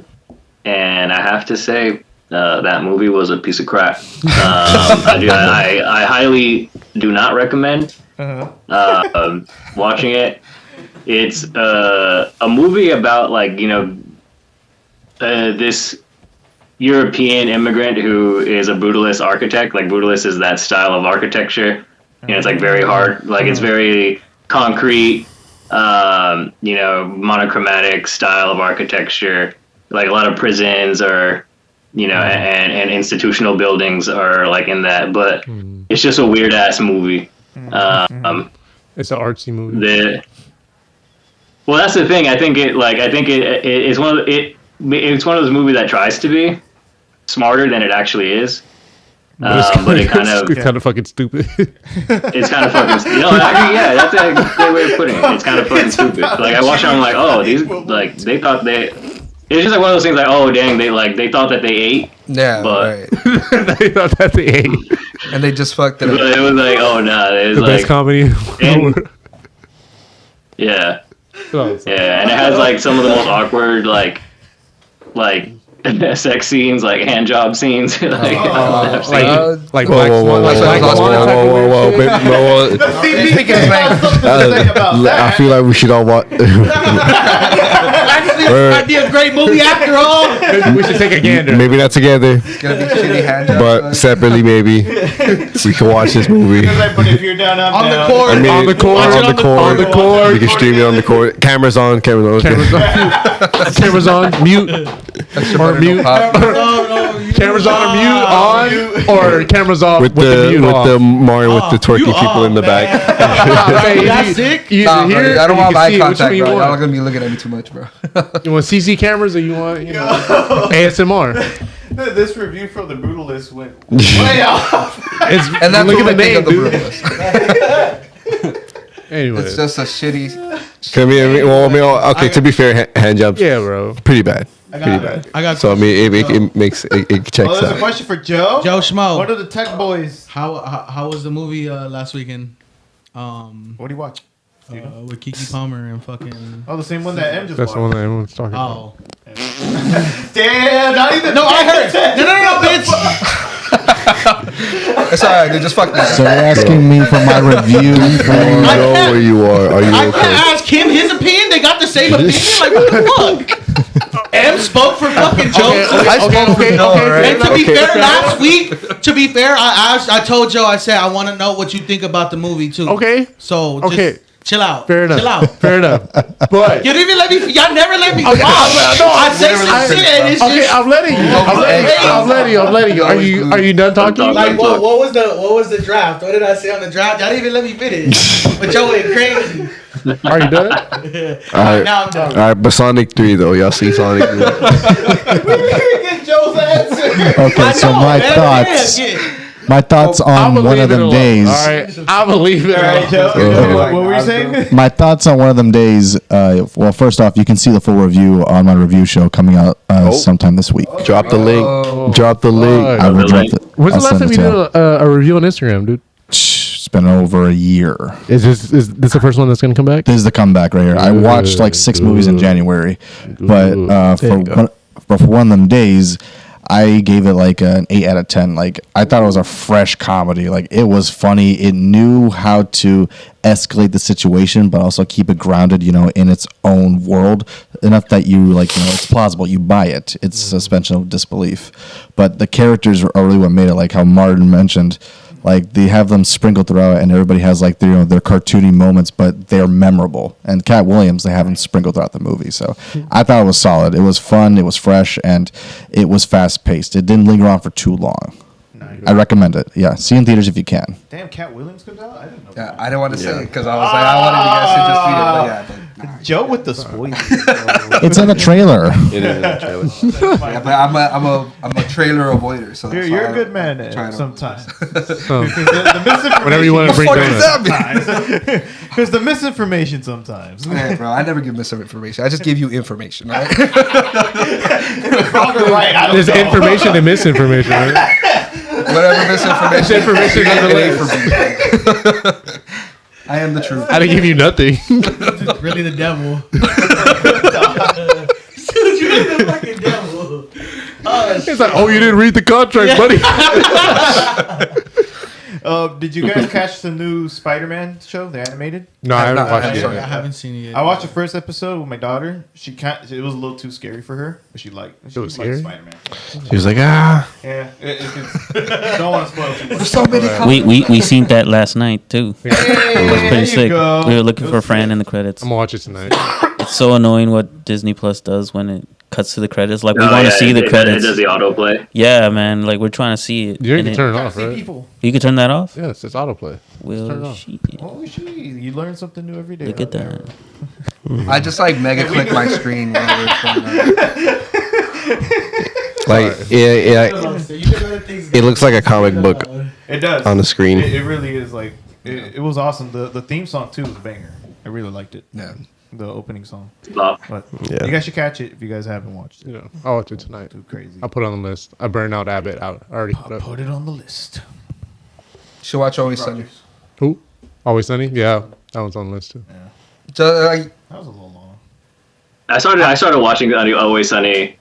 S6: And I have to say, that movie was a piece of crap. I highly do not recommend watching it. It's a movie about this European immigrant who is a brutalist architect. Like brutalist is that style of architecture. It's like very hard. Like it's very concrete. Monochromatic style of architecture. Like a lot of prisons or and institutional buildings are like in that, but it's just a weird ass movie.
S3: It's an artsy movie.
S6: Well, that's the thing. I think it's one of it's one of those movies that tries to be smarter than it actually is. But it kind of
S3: it's kind of fucking stupid.
S6: it's kind of fucking actually, yeah, that's a great way of putting it. It's kind of fucking stupid. Like I watched it, I'm like, oh, these they thought they. It's just like one of those things like, oh dang, they thought that they ate.
S4: Yeah,
S6: But-
S4: right.
S3: They thought that they ate
S4: And they just fucked it
S6: But
S4: up.
S6: it was like, oh no, it was
S3: the
S6: like
S3: best comedy.
S6: and- yeah. Yeah, and it has like some of the most awkward like sex scenes, like hand job scenes.
S3: like
S4: Uh,
S3: Black
S4: Whoa,
S3: Swan,
S4: whoa,
S3: like
S4: whoa,
S3: Black
S4: whoa,
S3: Swan
S4: whoa,
S3: type of
S5: whoa,
S3: weird
S5: whoa,
S3: shit.
S5: I feel like we should all watch.
S7: Might be a great movie after all.
S3: We should take a gander.
S5: Maybe not together,
S4: It's gonna be shitty hand jobs,
S5: but separately maybe. We can watch this movie.
S2: But if you're down, I'm
S7: On the
S2: down.
S7: court.
S5: I mean,
S3: On the court.
S5: On the court.
S3: On the court.
S5: We can stream it on the court. Cameras on. Cameras on.
S3: Cameras on, mute,
S4: Extra
S3: or
S4: butter,
S3: mute.
S4: no pop.
S3: Cameras on or mute on, or cameras off
S5: With the
S3: mute off.
S5: Mario with the twerky
S7: you
S5: people in the back.
S3: Hey,
S7: That's sick.
S3: either
S4: Nah, bro,
S3: here
S4: I don't
S3: or
S4: want
S3: you can
S4: eye
S3: see it. Which
S4: contact,
S3: one you
S4: bro. Y'all are
S3: want?
S4: gonna be looking at me too much, bro.
S3: You want CC cameras or you want ASMR?
S2: This review from the Brutalist went way off.
S4: And that's
S3: look
S4: what
S3: at the
S4: we think of the
S3: name, dude.
S4: Brutalist.
S3: Anyways,
S4: It's just a shitty.
S5: Okay. To be fair, hand jobs.
S3: yeah, bro.
S5: Pretty bad. Pretty bad.
S7: I got
S5: So I mean, it makes it checks
S2: Well, there's a
S5: out.
S2: question for Joe.
S7: Joe Schmo.
S2: What are the tech boys?
S7: How was the movie last weekend?
S2: What do you watch?
S7: With Kiki Palmer and fucking.
S2: Oh, the same one that M just
S3: That's the
S2: watched.
S3: one that everyone's talking about.
S7: Oh.
S2: Damn, not even.
S7: No, I heard. No, bitch.
S4: It's alright, dude. Just fuck that.
S8: So you're asking me for my review
S5: You
S8: for
S5: know where you are. Are you
S7: I
S5: okay?
S7: can't ask him his opinion. They got the same opinion. Like what the fuck? M spoke for fucking Joe.
S4: I spoke for Noah, right?
S7: And to be fair, last week, I told Joe, I said I want to know what you think about the movie too.
S3: Okay.
S7: So
S3: Okay.
S7: just chill out.
S3: Fair enough.
S7: Chill out.
S3: Fair enough. But
S7: You didn't even let me. Y'all never let me.
S3: Okay,
S7: I say
S4: never
S7: some
S4: let me
S7: shit
S4: finish,
S7: and it's
S3: okay,
S7: just
S3: I'm letting you. I'm letting you. Are you done talking?
S7: like what was the draft? What did I say on the draft? Y'all didn't even let me finish. But Joe went crazy.
S3: Are you done?
S5: All right.
S7: Now I'm done.
S5: All right, but Sonic 3 though. Y'all see Sonic 3?
S2: Get Joe's answer.
S8: Okay, so my thoughts on one of them days.
S3: All right, I believe it.
S2: All right, Joe. What were you saying?
S8: My thoughts on one of them days. Well, first off, you can see the full review on my review show coming out sometime this week.
S5: Drop the link. Drop the link.
S8: I will drop it.
S3: When's the
S8: I'll
S3: last
S8: send
S3: time
S8: it
S3: you
S8: to
S3: did
S8: y'all.
S3: a review on Instagram, dude?
S8: It's been over a year.
S3: Is this the first one that's gonna come back?
S8: This is the comeback right here. I watched like 6 movies in January, but for one of them days, I gave it like an 8 out of 10. Like I thought it was a fresh comedy. Like it was funny. It knew how to escalate the situation, but also keep it grounded, in its own world enough that you it's plausible. You buy it. It's suspension of disbelief. But the characters are really what made it. Like how Martin mentioned. Like they have them sprinkled throughout, and everybody has like their cartoony moments, but they're memorable. And Cat Williams, they have them sprinkled throughout the movie. So I thought it was solid. It was fun. It was fresh, and it was fast paced. It didn't linger on for too long. I recommend it. Yeah, see in theaters if you can.
S2: Damn, Cat Williams comes out. I didn't know.
S4: Yeah, I didn't want to say it because I was like, I wanted you guys to just read it, but yeah.
S2: Joe with the spoil.
S8: It's in the trailer.
S5: It is in the trailer.
S4: Yeah, but I'm a trailer avoider. So that's
S2: You're
S4: why
S2: a good man
S4: trying to-
S2: sometimes.
S3: Whenever you want to bring
S4: What
S3: donuts.
S4: does that mean?
S2: Because the misinformation sometimes.
S4: Hey, bro, I never give misinformation. I just give you information, right?
S2: Wrong or right, I don't
S3: There's
S2: know.
S3: information and misinformation, right?
S4: Whatever misinformation.
S3: Information
S4: is
S3: nonetheless.
S4: for me. I am the truth.
S3: I didn't give you nothing.
S7: Really the devil. Dude, you're the fucking devil.
S3: It's like, oh, you didn't read the contract, buddy.
S2: Did you guys catch the new Spider-Man show, the animated?
S3: No, I haven't watched it
S7: I
S3: yet.
S7: haven't seen it yet.
S2: I watched the first episode with my daughter. It was a little too scary for her, but she
S3: was
S2: liked
S3: scary?
S2: Spider-Man.
S5: She was like, ah.
S2: Yeah, don't want to spoil too much.
S4: So many
S9: We seen that last night too. It was
S2: There
S9: pretty
S2: you
S9: sick.
S2: go.
S9: We were looking
S2: It
S9: for a
S2: was
S9: friend
S2: sick.
S9: in the credits.
S3: I'm gonna watch it tonight.
S9: It's so annoying what Disney Plus does when it cuts to the credits. Like we
S6: Oh,
S9: want to
S6: yeah,
S9: see the
S6: it
S9: credits.
S6: does the autoplay.
S9: Yeah, man. Like we're trying to see it.
S3: You
S9: and
S3: can
S9: it-
S3: turn it off, right?
S2: People.
S9: You can turn that off.
S3: Yes, it's autoplay. turn it
S9: Well,
S3: off.
S9: shit.
S2: Holy shit, you learn something new every day.
S9: Look at that.
S4: I just like mega click my screen whenever it's going on.
S5: Like, it looks like a comic book
S2: It does.
S5: on the screen.
S2: It really is like, it was awesome. The theme song too was a banger. I really liked it.
S4: Yeah.
S2: The opening song.
S6: Love.
S2: But
S5: Yeah.
S2: you guys should catch it if you guys haven't watched it.
S3: Yeah, I'll watch it tonight.
S2: Too crazy.
S3: I'll put it on the list. I burned out Abbott out. I already put it.
S2: Put it on the list.
S4: Should watch Always Sunny.
S3: Who? Always Sunny? Yeah, that one's on the list too.
S4: Just, like,
S2: That was a little long.
S6: I started watching Always Sunny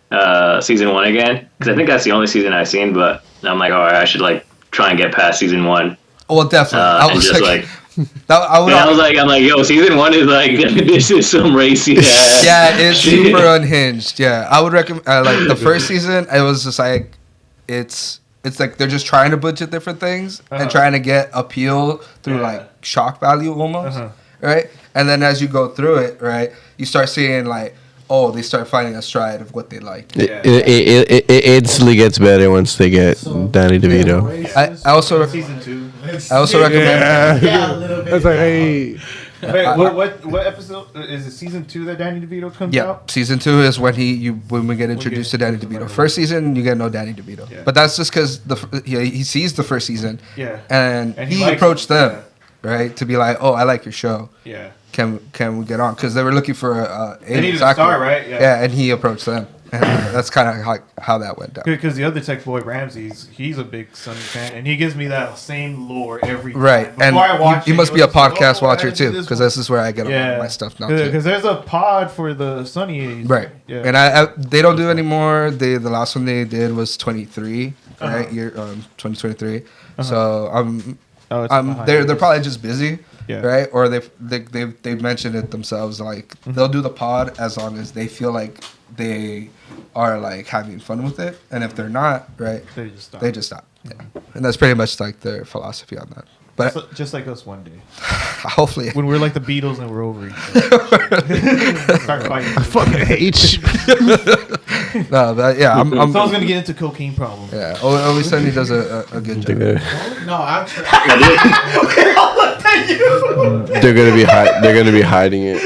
S6: season 1 again because I think that's the only season I've seen. But I'm like, all right, I should like try and get past season 1.
S4: Well, definitely. I
S6: and
S4: was
S6: just
S4: like,
S6: like,
S4: I would.
S6: and I was like, I'm like, yo, season 1 is like, this is some racy ass.
S4: Yeah, it's
S6: shit.
S4: super unhinged. Yeah, I would recommend. Like the first season, it was just like, it's like they're just trying to budget different things and trying to get appeal through like shock value almost, right? And then as you go through it, right, you start seeing like, oh, they start finding a stride of what they like.
S5: It instantly gets better once they get Danny DeVito.
S4: I also
S2: Season 2.
S4: I also recommend.
S7: Yeah, a little bit.
S3: It's like, hey,
S2: Wait, what episode is it? Season 2 that Danny DeVito comes
S4: Yeah,
S2: out?
S4: season 2 is when when we get introduced to Danny DeVito. First season, you get no Danny DeVito, but that's just because he sees the first season, and he
S2: likes
S4: approached
S2: it,
S4: them, right, to be like, oh, I like your show.
S2: Yeah.
S4: Can we get on? Because they were looking for
S2: They needed a star, right?
S4: Yeah, and he approached them, and that's kind of how that went down.
S2: Because the other tech boy Ramsey's, he's a big Sunny fan, and he gives me that same lore every time.
S4: Right,
S2: Before
S4: and
S2: I watch
S4: he
S2: it,
S4: must be a
S2: was like,
S4: podcast
S2: "Oh, I
S4: watcher
S2: haven't seen
S4: too, because
S2: one."
S4: this is where I get all my stuff now too.
S2: Because there's a pod for the Sunny.
S4: Right.
S2: Yeah.
S4: And I they don't do anymore. The last one they did was 23, right? Year 2023. So they're probably just busy, right? Or they've mentioned it themselves. Like they'll do the pod as long as they feel like they are like having fun with it, and if they're not, right, they just stop. Yeah. And that's pretty much like their philosophy on that. But
S2: just like us one day.
S4: Hopefully.
S2: When we're like the Beatles and we're over each other. Start fighting.
S3: I fucking hate you.
S4: No, but yeah, I'm
S2: Someone's going to get into cocaine problems.
S4: Yeah, always Sunny does a good job.
S7: No, I'm
S5: They're gonna be hiding it.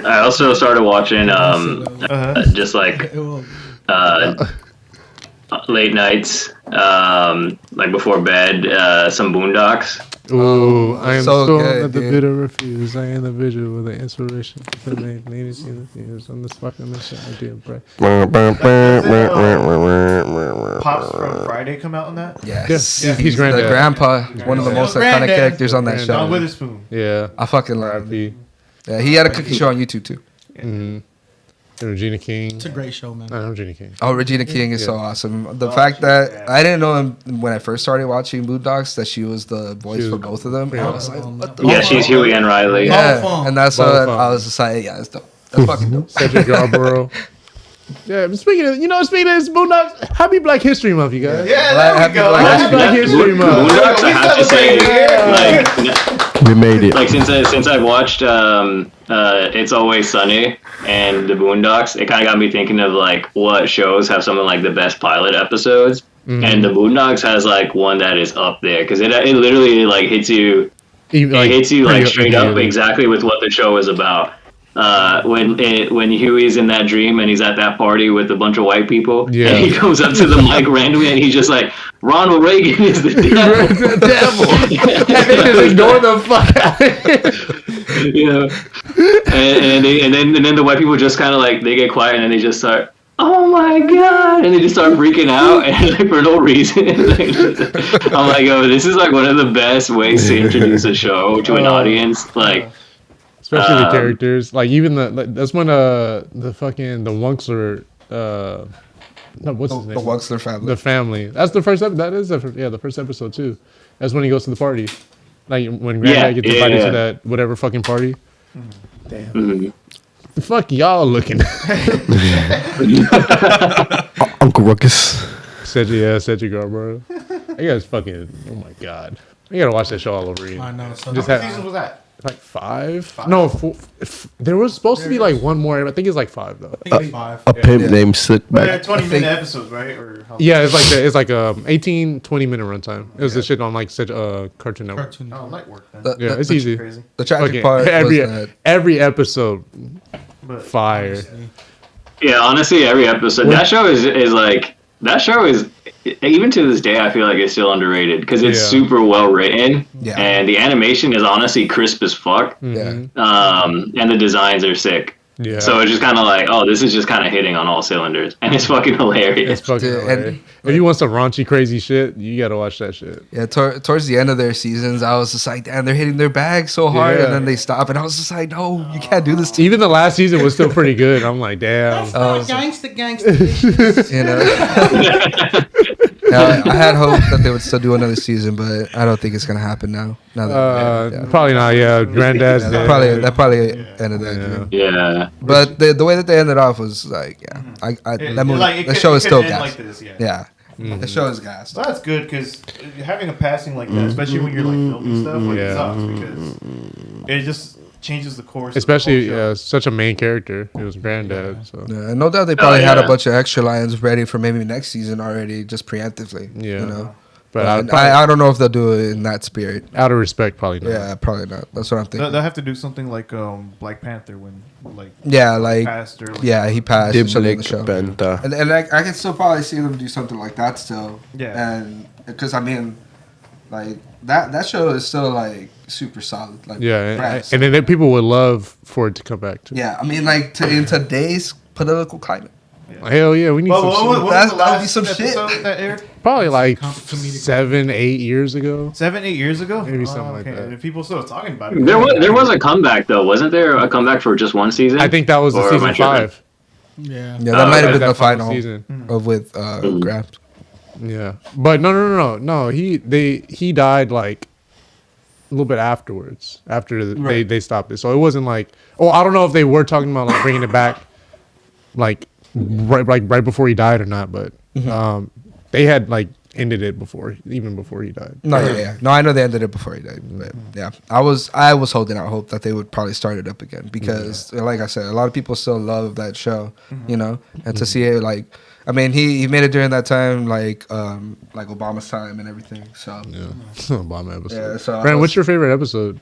S6: I also started watching just like late nights, like before bed, some Boondocks.
S3: Ooh, I am
S4: so
S3: so
S4: good,
S3: at the
S4: dude.
S3: bitter refuse. I am the visual with the inspiration. The name, ladies and gentlemen, on this fucking mission, I do pray.
S2: Pops from Friday come out on that?
S4: Yes.
S3: Yeah, he's granddad.
S4: the grandpa. He's one of the most iconic
S7: Granddad.
S4: characters on that
S3: Granddad.
S2: John
S4: show.
S2: Witherspoon.
S3: Yeah.
S4: I fucking love him.
S3: R.I.P.
S4: Yeah, he had a cooking show on YouTube too.
S3: Mm-hmm. And Regina King.
S7: It's a great show, man.
S3: I know Regina King.
S4: Oh, Regina King is so awesome. The fact that I didn't know when I first started watching Boondocks that she was the voice for both of them. And I was like, what the
S6: Yeah, she's Huey and Riley.
S4: Yeah, and that's what
S3: Both
S4: I was just like, yeah, that's dope. That's fucking dope.
S3: Cedric Yarborough. Yeah, speaking of this Boondocks, happy Black History Month, you guys.
S4: Happy Black
S3: Happy Black History Month.
S6: Boondocks, I have to say, like,
S5: We made it.
S6: like since I watched It's Always Sunny and the Boondocks, it kind of got me thinking of like what shows have some of like the best pilot episodes, and the Boondocks has like one that is up there because it literally like hits you, it hits you like straight up exactly with what the show is about. When Huey's in that dream and he's at that party with a bunch of white people, and he goes up to the mic randomly and he's just like, Ronald Reagan is the devil.
S3: The devil. And they just ignore the fuck out of it.
S6: You know, and then the white people just kind of like they get quiet and then they just start, oh my god, and they just start freaking out and like for no reason. I'm like, oh, this is like one of the best ways to introduce a show to an audience, like.
S3: Especially the characters, like even that's when the Wunxler, no, what's his name?
S4: The Wunxler family.
S3: The family. That's the first episode. That is the first episode too. That's when he goes to the party, like when Granddad gets invited to that whatever fucking party. Damn.
S6: Mm-hmm.
S3: The fuck y'all looking?
S5: Uncle Ruckus.
S3: Cedric Yarborough. I guys fucking. Oh my god. You gotta watch that show all over again.
S7: I know. So
S2: How many seasons was that?
S3: Like 5? No, 4. There was supposed to be like one more. I think it's like 5 though.
S7: I think it's 5.
S5: A pimp named
S2: But they're
S5: Slickback.
S2: 20-minute episodes, right? Or how
S3: Yeah, it's like 18, 20-minute runtime. It was the shit on like such Cartoon Network.
S7: Cartoon.
S2: Oh, light work then.
S3: Yeah, it's easy.
S2: Crazy.
S4: The tragic
S3: Fucking
S4: part
S3: every
S4: was that
S3: every episode,
S2: But
S3: fire.
S6: Yeah, honestly, every episode. That show is like even to this day I feel like it's still underrated because it's super well written.
S4: Yeah.
S6: And the animation is honestly crisp as fuck.
S4: yeah.
S6: And the designs are sick.
S3: Yeah.
S6: So it's just kind of like, oh, this is just kind of hitting on all cylinders, and it's fucking hilarious.
S3: It's fucking
S4: Dude,
S3: hilarious. If you want some raunchy, crazy shit, you gotta watch that shit.
S4: Yeah, towards the end of their seasons, I was just like, damn, they're hitting their bag so hard,
S3: Yeah.
S4: and then they stop, and I was just like, no, you can't do this to
S3: Even the last season was still pretty good. I'm like, damn.
S7: Gangsta.
S4: you know. I had hope that they would still do another season, but I don't think it's gonna happen now.
S3: Probably not. Yeah, Granddad's dead.
S4: That probably ended that dream.
S6: Yeah.
S4: But the way that they ended off was like, that movie, the show is still gas.
S2: Like this,
S4: yeah. The show is gas.
S2: So that's good because having a passing like that, especially when you're like filming stuff, like it sucks because it just changes the course.
S3: Especially such a main character. It was Granddad. So
S4: and no doubt they probably had a bunch of extra lines ready for maybe next season already, just preemptively.
S3: Yeah.
S4: You know.
S3: But
S4: I don't know if they'll do it in that spirit.
S3: Out of respect, probably not.
S4: Yeah, probably not. That's what I'm thinking.
S2: They'll have to do something like Black Panther when
S4: passed
S2: or,
S4: he passed in the show.
S5: And
S4: I can still probably see them do something like that still.
S2: Yeah.
S4: And because I mean, like that show is still like super solid. Like
S3: and then people would love for it to come back too.
S4: Yeah, I mean, like in today's political climate.
S3: Hell yeah, we need some shit.
S4: That'd be some shit.
S2: That aired?
S3: Probably like 7-8 years ago.
S2: 7-8 years ago?
S3: Maybe something like that.
S2: And people still talking about it.
S6: There was a comeback though, wasn't there? A comeback for just one season?
S3: I think that was the season 5.
S7: Yeah.
S4: Yeah, that might have been the final
S3: season
S4: of with Gramps.
S3: Yeah, but no. He died like a little bit afterwards. After they stopped it, so it wasn't like. Oh, I don't know if they were talking about like bringing it back, like right before he died or not. But they had like ended it even before he died.
S4: No, I know they ended it before he died. But yeah, I was holding out hope that they would probably start it up again because, like I said, a lot of people still love that show, you know, and to see it like. I mean, he made it during that time, like Obama's time and everything. So
S3: Obama episode.
S4: Yeah, so
S3: Brandon, what's your favorite episode?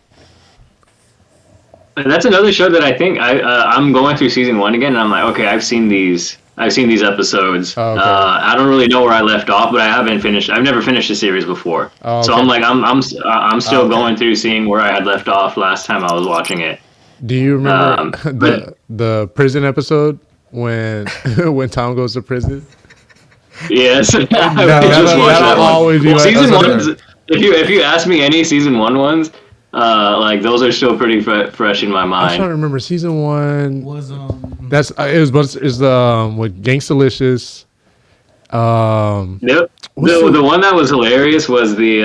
S6: That's another show that I think I'm going through season 1 again, and I'm like, okay, I've seen these episodes.
S3: Oh, okay.
S6: I don't really know where I left off, but I've never finished the series before.
S3: Oh, okay.
S6: So I'm like, I'm still going through seeing where I had left off last time I was watching it.
S3: Do you remember the prison episode? When Tom goes to prison.
S6: Yes,
S3: Always be
S6: season 1. If you ask me any season 1 ones, like those are still pretty fresh in my mind.
S3: I'm trying to remember season 1
S7: Was
S3: that's it was with Gangstalicious.
S6: Yep. The one that was hilarious was the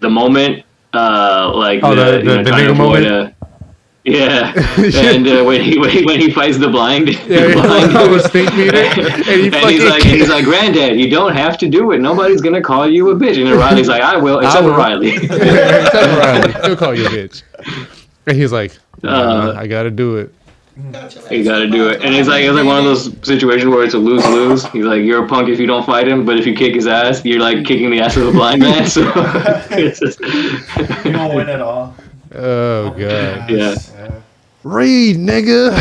S6: moment the
S3: nigga moment.
S6: Yeah, and when he fights the blind,
S3: stink meter,
S6: and he's like, Granddad, you don't have to do it. Nobody's gonna call you a bitch. And then Riley's like, I will, except for Riley.
S3: Except for Riley, he'll call you a bitch. And he's like, I gotta do it.
S6: You gotta do it. And it's like one of those situations where it's a lose-lose. He's like, you're a punk if you don't fight him, but if you kick his ass, you're like kicking the ass of a blind man. So
S2: you don't win at all.
S3: Oh god.
S6: Yeah.
S3: Read, nigga.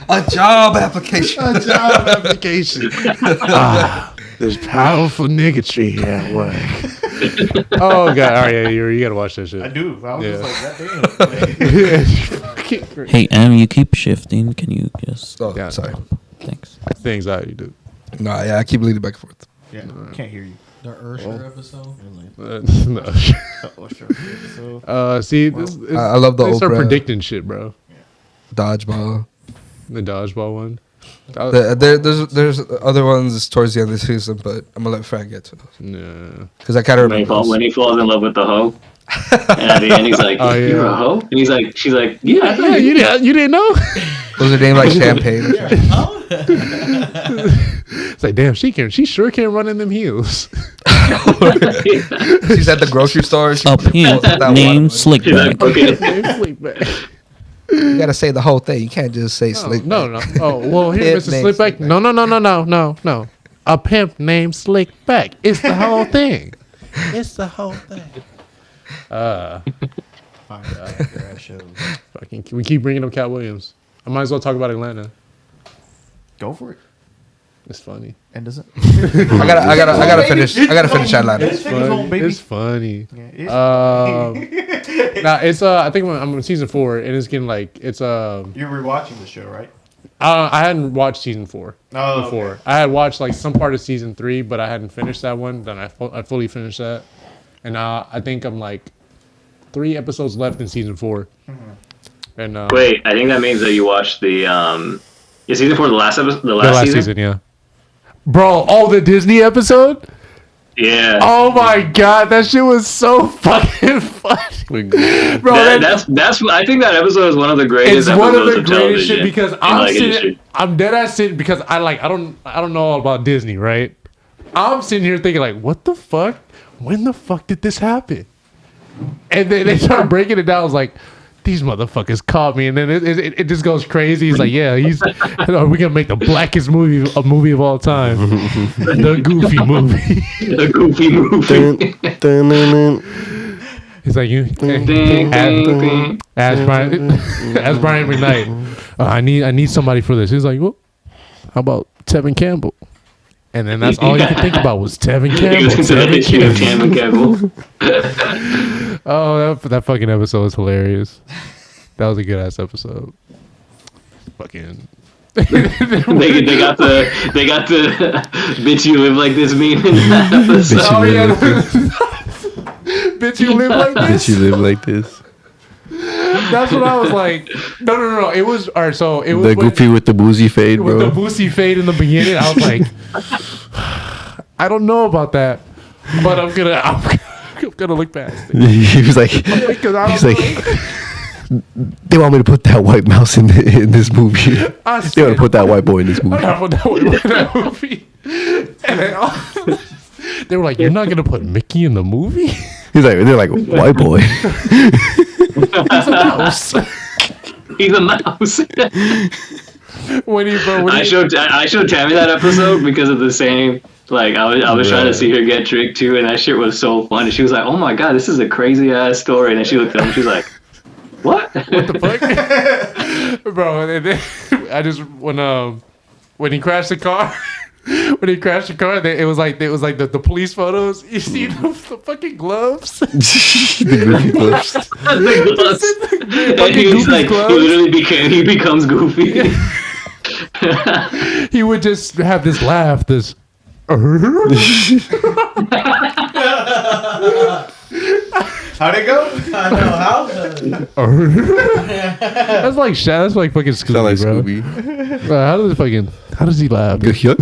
S4: A job application.
S3: There's powerful niggatry at work. Oh god. All right, yeah, you gotta watch that shit.
S2: I do. I was just like, that damn.
S9: Hey, you keep shifting. Can you just?
S4: Oh, yeah, sorry.
S9: Thanks.
S3: It's the anxiety, dude.
S4: No, yeah, I keep leading back and forth.
S2: Yeah, can't hear you.
S7: the Ursher episode.
S3: No. See,
S4: I love the
S3: they start
S4: Oprah
S3: predicting shit, bro.
S4: dodgeball.
S3: The dodgeball one.
S4: There's other ones towards the end of the season, but I'm gonna let Frank get to those.
S3: No.
S4: Because I kind of remember
S6: when he falls in love with the hoe. And at the end, he's like, "You're a hoe," and she's like, "Yeah,
S3: yeah, you didn't know."
S4: Was her name like Champagne?
S3: It's like, damn, she sure can run in them heels.
S4: She's at the grocery store.
S9: Name Slickback.
S4: You gotta say the whole thing. You can't just say Slickback.
S3: No. Oh, well, here, Mr. Slickback. No. A pimp named Slickback. It's the whole thing. It's the whole thing. Fucking, we keep bringing up Cat Williams. I might as well talk about Atlanta.
S2: Go for it.
S3: It's funny.
S2: And does it?
S4: I gotta finish Atlanta.
S3: It's funny. Nah, it's I think I'm on season 4 and it's getting like it's
S2: You're rewatching the show, right?
S3: I hadn't watched season 4 before.
S2: Okay.
S3: I had watched like some part of season 3, but I hadn't finished that one. Then I fully finished that, and now I think I'm like 3 episodes left in season 4.
S2: Mm-hmm.
S3: And
S6: wait, I think that means that you watched the is season 4 the last episode, the last season?
S3: Yeah. Bro, the Disney episode?
S6: Yeah.
S3: Oh my god, that shit was so fucking funny. Bro,
S6: that's I think that episode is one of the greatest.
S3: It's one of the
S6: of
S3: greatest shit because
S6: industry.
S3: I'm dead ass sitting because I don't know all about Disney, right? I'm sitting here thinking like, what the fuck? When the fuck did this happen? And then they start breaking it down. I was like, these motherfuckers caught me, and then it just goes crazy. He's like, yeah, we're gonna make the blackest movie of all time, the Goofy movie.
S6: The Goofy movie.
S3: He's like, ask Brian McKnight. I need somebody for this. He's like, well, how about Tevin Campbell? And then that's all you could think about was Tevin Campbell. Oh, that fucking episode was hilarious. That was a good ass episode. Fucking.
S6: they got the bitch you live like this meme in that episode.
S3: Bitch you live like this.
S5: Bitch you live like this.
S3: That's what I was like. No. It was alright. So it was
S5: the Goofy with the boozy fade, bro.
S3: With the boozy fade in the beginning, I was like, I don't know about that, but I'm gonna look past it.
S5: He was like, they want me to put that white mouse in this movie. They want to put that white boy in this movie.
S3: I put that white boy in that movie. And they were like, "You're not gonna put Mickey in the movie?"
S5: They're like, white boy.
S3: He's a mouse.
S6: He's a mouse.
S3: I
S6: showed Tammy that episode because of the same. Like I was trying to see her get tricked too, and that shit was so funny. She was like, "Oh my god, this is a crazy ass story," and then she looked at him. She was like, "What?
S3: What the fuck, bro?" And then I just when he crashed the car. When he crashed the car, it was like the police photos. You see the fucking gloves.
S5: The Goofy gloves.
S6: The gloves. And he was like, gloves. He becomes Goofy.
S3: Yeah. He would just have this laugh, this.
S2: How'd it go?
S7: I know how.
S3: That's like fucking Scooby,
S5: like
S3: bro.
S5: Scooby.
S3: How does he laugh?
S5: Yuck.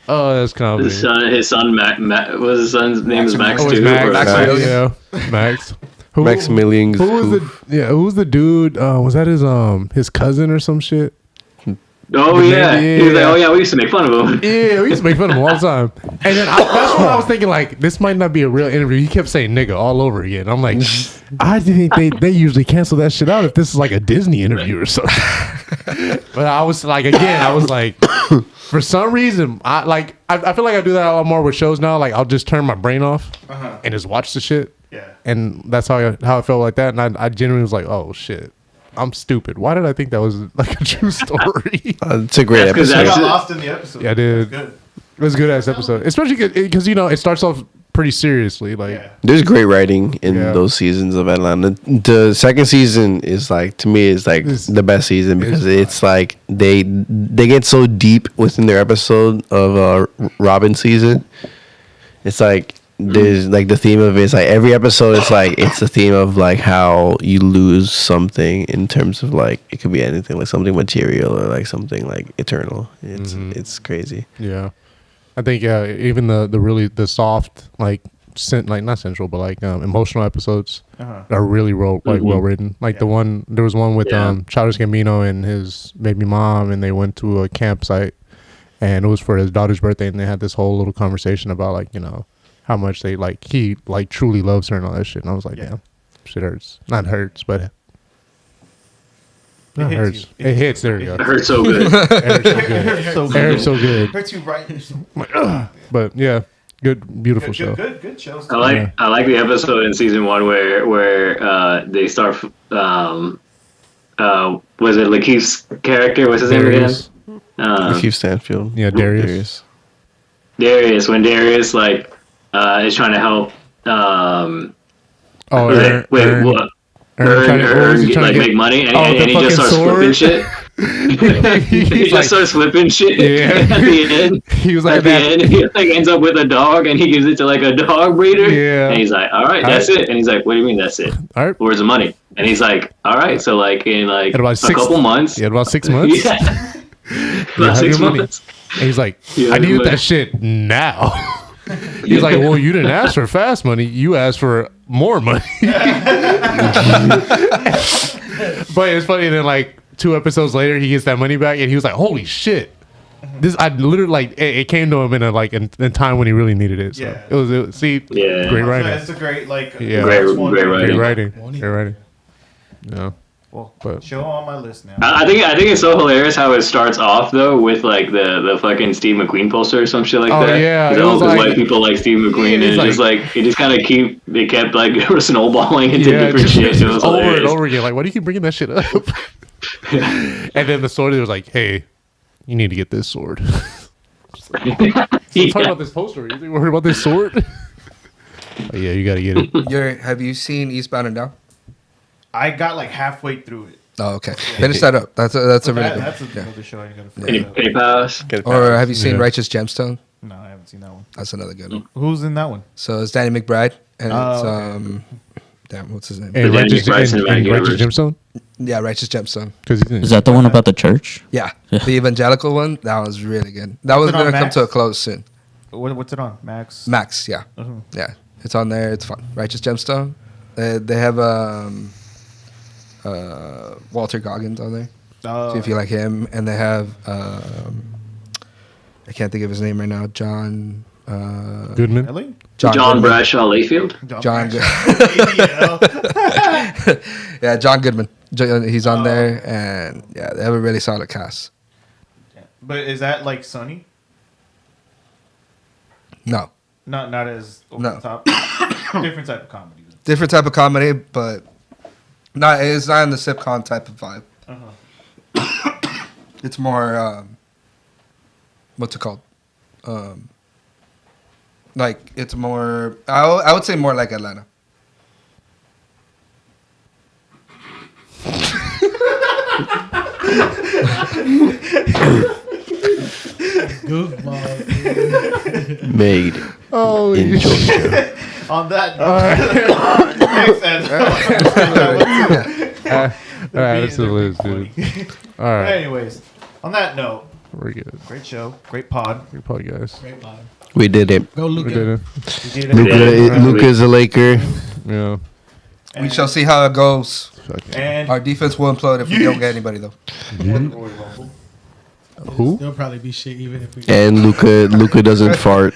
S3: Oh, that's comedy.
S6: His son, Max. Was his son's name? Is Max too?
S3: Max. Max.
S5: Maximilian.
S3: Who was the dude? Was that his cousin or some shit?
S6: Oh yeah. He was like, oh yeah, we used to make fun of him.
S3: Yeah, we used to make fun of him all the time. And then that's what I was thinking. Like, this might not be a real interview. He kept saying "nigga" all over again. I'm like, I think they usually cancel that shit out if this is like a Disney interview or something. But I was like, for some reason, I feel like I do that a lot more with shows now. Like, I'll just turn my brain off and just watch the shit.
S2: Yeah.
S3: And that's how I felt like that. And I genuinely was like, oh shit. I'm stupid. Why did I think that was like a true story?
S5: It's a great episode.
S2: I got lost in the episode.
S3: Yeah, I did. It was a good ass episode, especially because it starts off pretty seriously. Like,
S5: there's great writing in those seasons of Atlanta. The second season is like, to me, is like the best season because it's like they get so deep within their episode of Robin season. It's like. There's like the theme of it is like every episode is like it's the theme of like how you lose something in terms of like it could be anything, like something material or like something like eternal. It's crazy.
S3: Yeah, I think even the soft like not central but like emotional episodes are really well written. Like there was one with Childish Gambino and his baby mom, and they went to a campsite, and it was for his daughter's birthday, and they had this whole little conversation about like how much he truly loves her and all that shit. And I was like, damn, shit hurts. Not hurts, but it hurts. It hits. There you go.
S6: It hurts so good.
S3: It hurts so good.
S2: Hurts you right.
S3: But yeah, beautiful show.
S2: Good show.
S6: I like the episode in season 1 where they start. Was it Lakeith's character? What's his name again?
S5: Lakeith Stanfield.
S3: Yeah, Darius.
S6: When Darius is trying to help.
S3: Earn,
S6: make money, and he just starts flipping shit. He just starts flipping shit.
S3: Yeah.
S6: At the end,
S3: he was like,
S6: at the end, he like ends up with a dog, and he gives it to like a dog breeder.
S3: Yeah.
S6: And he's like, "All right, that's it." And he's like, "What do you mean that's it?
S3: all right.
S6: Where's the money?" And he's like, "All right, so like in like
S3: In about
S6: a couple months."
S3: Yeah, about 6 months.
S6: Yeah.
S3: You
S6: About
S3: have
S6: 6
S3: your money.
S6: months.
S3: And he's like,
S6: Yeah,
S3: I needed
S6: money.
S3: that shit now. He's like, well, you didn't ask for fast money. You asked for more money. But it's funny. Then like 2 episodes later, he gets that money back, and he was like, holy shit. This I literally like it came to him in a time when he really needed it. So
S2: Yeah.
S3: it was
S6: Yeah.
S3: great writing.
S2: It's a great like
S3: Yeah.
S6: Great
S2: one.
S6: writing.
S3: Great writing. Yeah.
S2: Well,
S3: But-
S2: show on my list now.
S6: I think it's so hilarious how it starts off though with like the fucking Steve McQueen poster or some shit like
S3: Oh,
S6: that.
S3: yeah,
S6: Because
S3: it was like-
S6: white people like Steve McQueen,
S3: Yeah,
S6: and
S3: it's
S6: it's just like it just kind of kept like snowballing into different
S3: just,
S6: shit. It was
S3: over
S6: hilarious.
S3: and over again. Like, why do you keep bringing that shit up? And then the sword was like, hey, you need to get this sword.
S6: Yeah.
S3: Talk about this poster. You think we're worried about this sword? Oh, yeah, you got to get it.
S4: Have you seen Eastbound and Down?
S2: I got like halfway through it.
S4: Oh, okay. Finish that up. That's a really good.
S2: That's
S4: Yeah.
S2: another show I gotta finish up.
S6: Penny Palace.
S4: Or have you seen
S3: Yeah.
S4: Righteous Gemstone?
S2: No, I haven't seen that one.
S4: That's another good one.
S2: Who's in that one?
S4: So it's Danny McBride, and it's
S2: okay.
S4: damn, what's his name?
S3: And
S6: Danny
S3: Righteous,
S6: McBride's
S3: and,
S6: cinematic
S3: and Righteous
S6: universe.
S3: Gemstone?
S4: Yeah, Righteous Gemstone.
S3: Because he's in
S9: Is that the one about the church?
S4: Yeah, the evangelical one. That was really good. That was
S2: it on
S4: gonna come
S2: Max?
S4: to a close soon.
S2: What's it on? Max.
S4: Max, yeah,
S2: Uh-huh.
S4: yeah, it's on there. It's fun. Righteous Gemstone. They have Walter Goggins on there. So if you like him, and they have I can't think of his name right now. John
S3: Goodman.
S2: Really?
S6: John
S4: Goodman.
S6: Bradshaw Layfield.
S4: John
S2: ABL.
S4: Yeah, John Goodman. He's on there, and yeah, they have a really solid cast.
S2: But is that like Sunny?
S4: No,
S2: Not as over
S4: No.
S2: the top. Different type of comedy. Then.
S4: different type of comedy, but it's not in the sitcom type of vibe. It's more what's it called? Like it's more. I would say more like Atlanta.
S7: Goofball.
S5: Made
S3: Oh,
S5: in Georgia.
S2: On that makes sense.
S3: all right, that's the list, dude. All right,
S2: Anyways, on that note,
S3: we're good.
S2: great show, great pod.
S3: Good pod, guys.
S7: Great bottom.
S5: We did it.
S7: Go
S3: We
S7: Luka.
S3: did it.
S2: We did it.
S5: Luka's a Laker.
S3: Yeah.
S4: We shall see how it goes.
S2: And
S4: Our defense will implode if we don't get anybody though.
S3: Who?
S7: There'll probably be shit even if we.
S5: And Luka doesn't fart.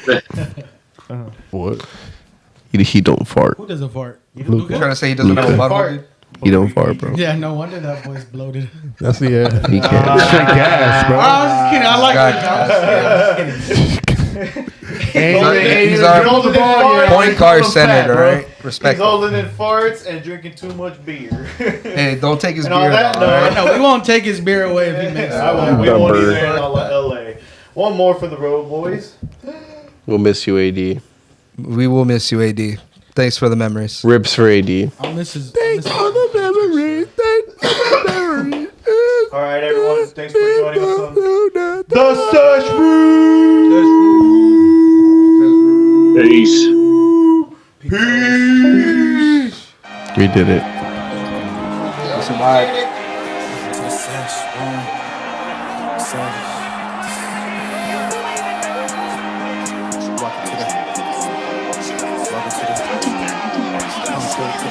S3: What?
S5: He don't fart.
S7: Who doesn't fart?
S4: You're
S7: Luka?
S4: trying to say he doesn't have a
S5: Luka.
S4: butthole? Dude?
S5: He don't fart, bro.
S7: Yeah, no wonder that boy's bloated.
S3: That's the
S5: He can't.
S3: straight gas, bro.
S7: I was just kidding. I like
S4: God,
S7: it. I was kidding.
S4: He's our point guard center, all right?
S2: He's
S4: Respect him.
S2: holding in farts and drinking too much beer.
S4: Hey, don't take his
S2: And on
S4: beer.
S2: that
S4: all
S2: note-
S4: right?
S7: No, we won't take his beer away if he makes
S2: I
S7: it.
S2: won't, we won't either in LA. One more for the road boys.
S5: We'll miss you, AD.
S4: We will miss you, AD. Thanks for the memories.
S5: Rips for AD.
S7: I'll miss his.
S2: All right, everyone. Thanks for joining us on the Sesh'room.
S6: Peace.
S2: Peace.
S5: We did it.
S4: We survived.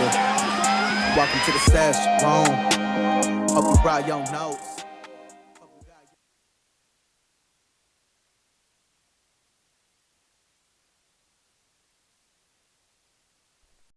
S1: Welcome to the Sesh'room. Hope you brought your notes.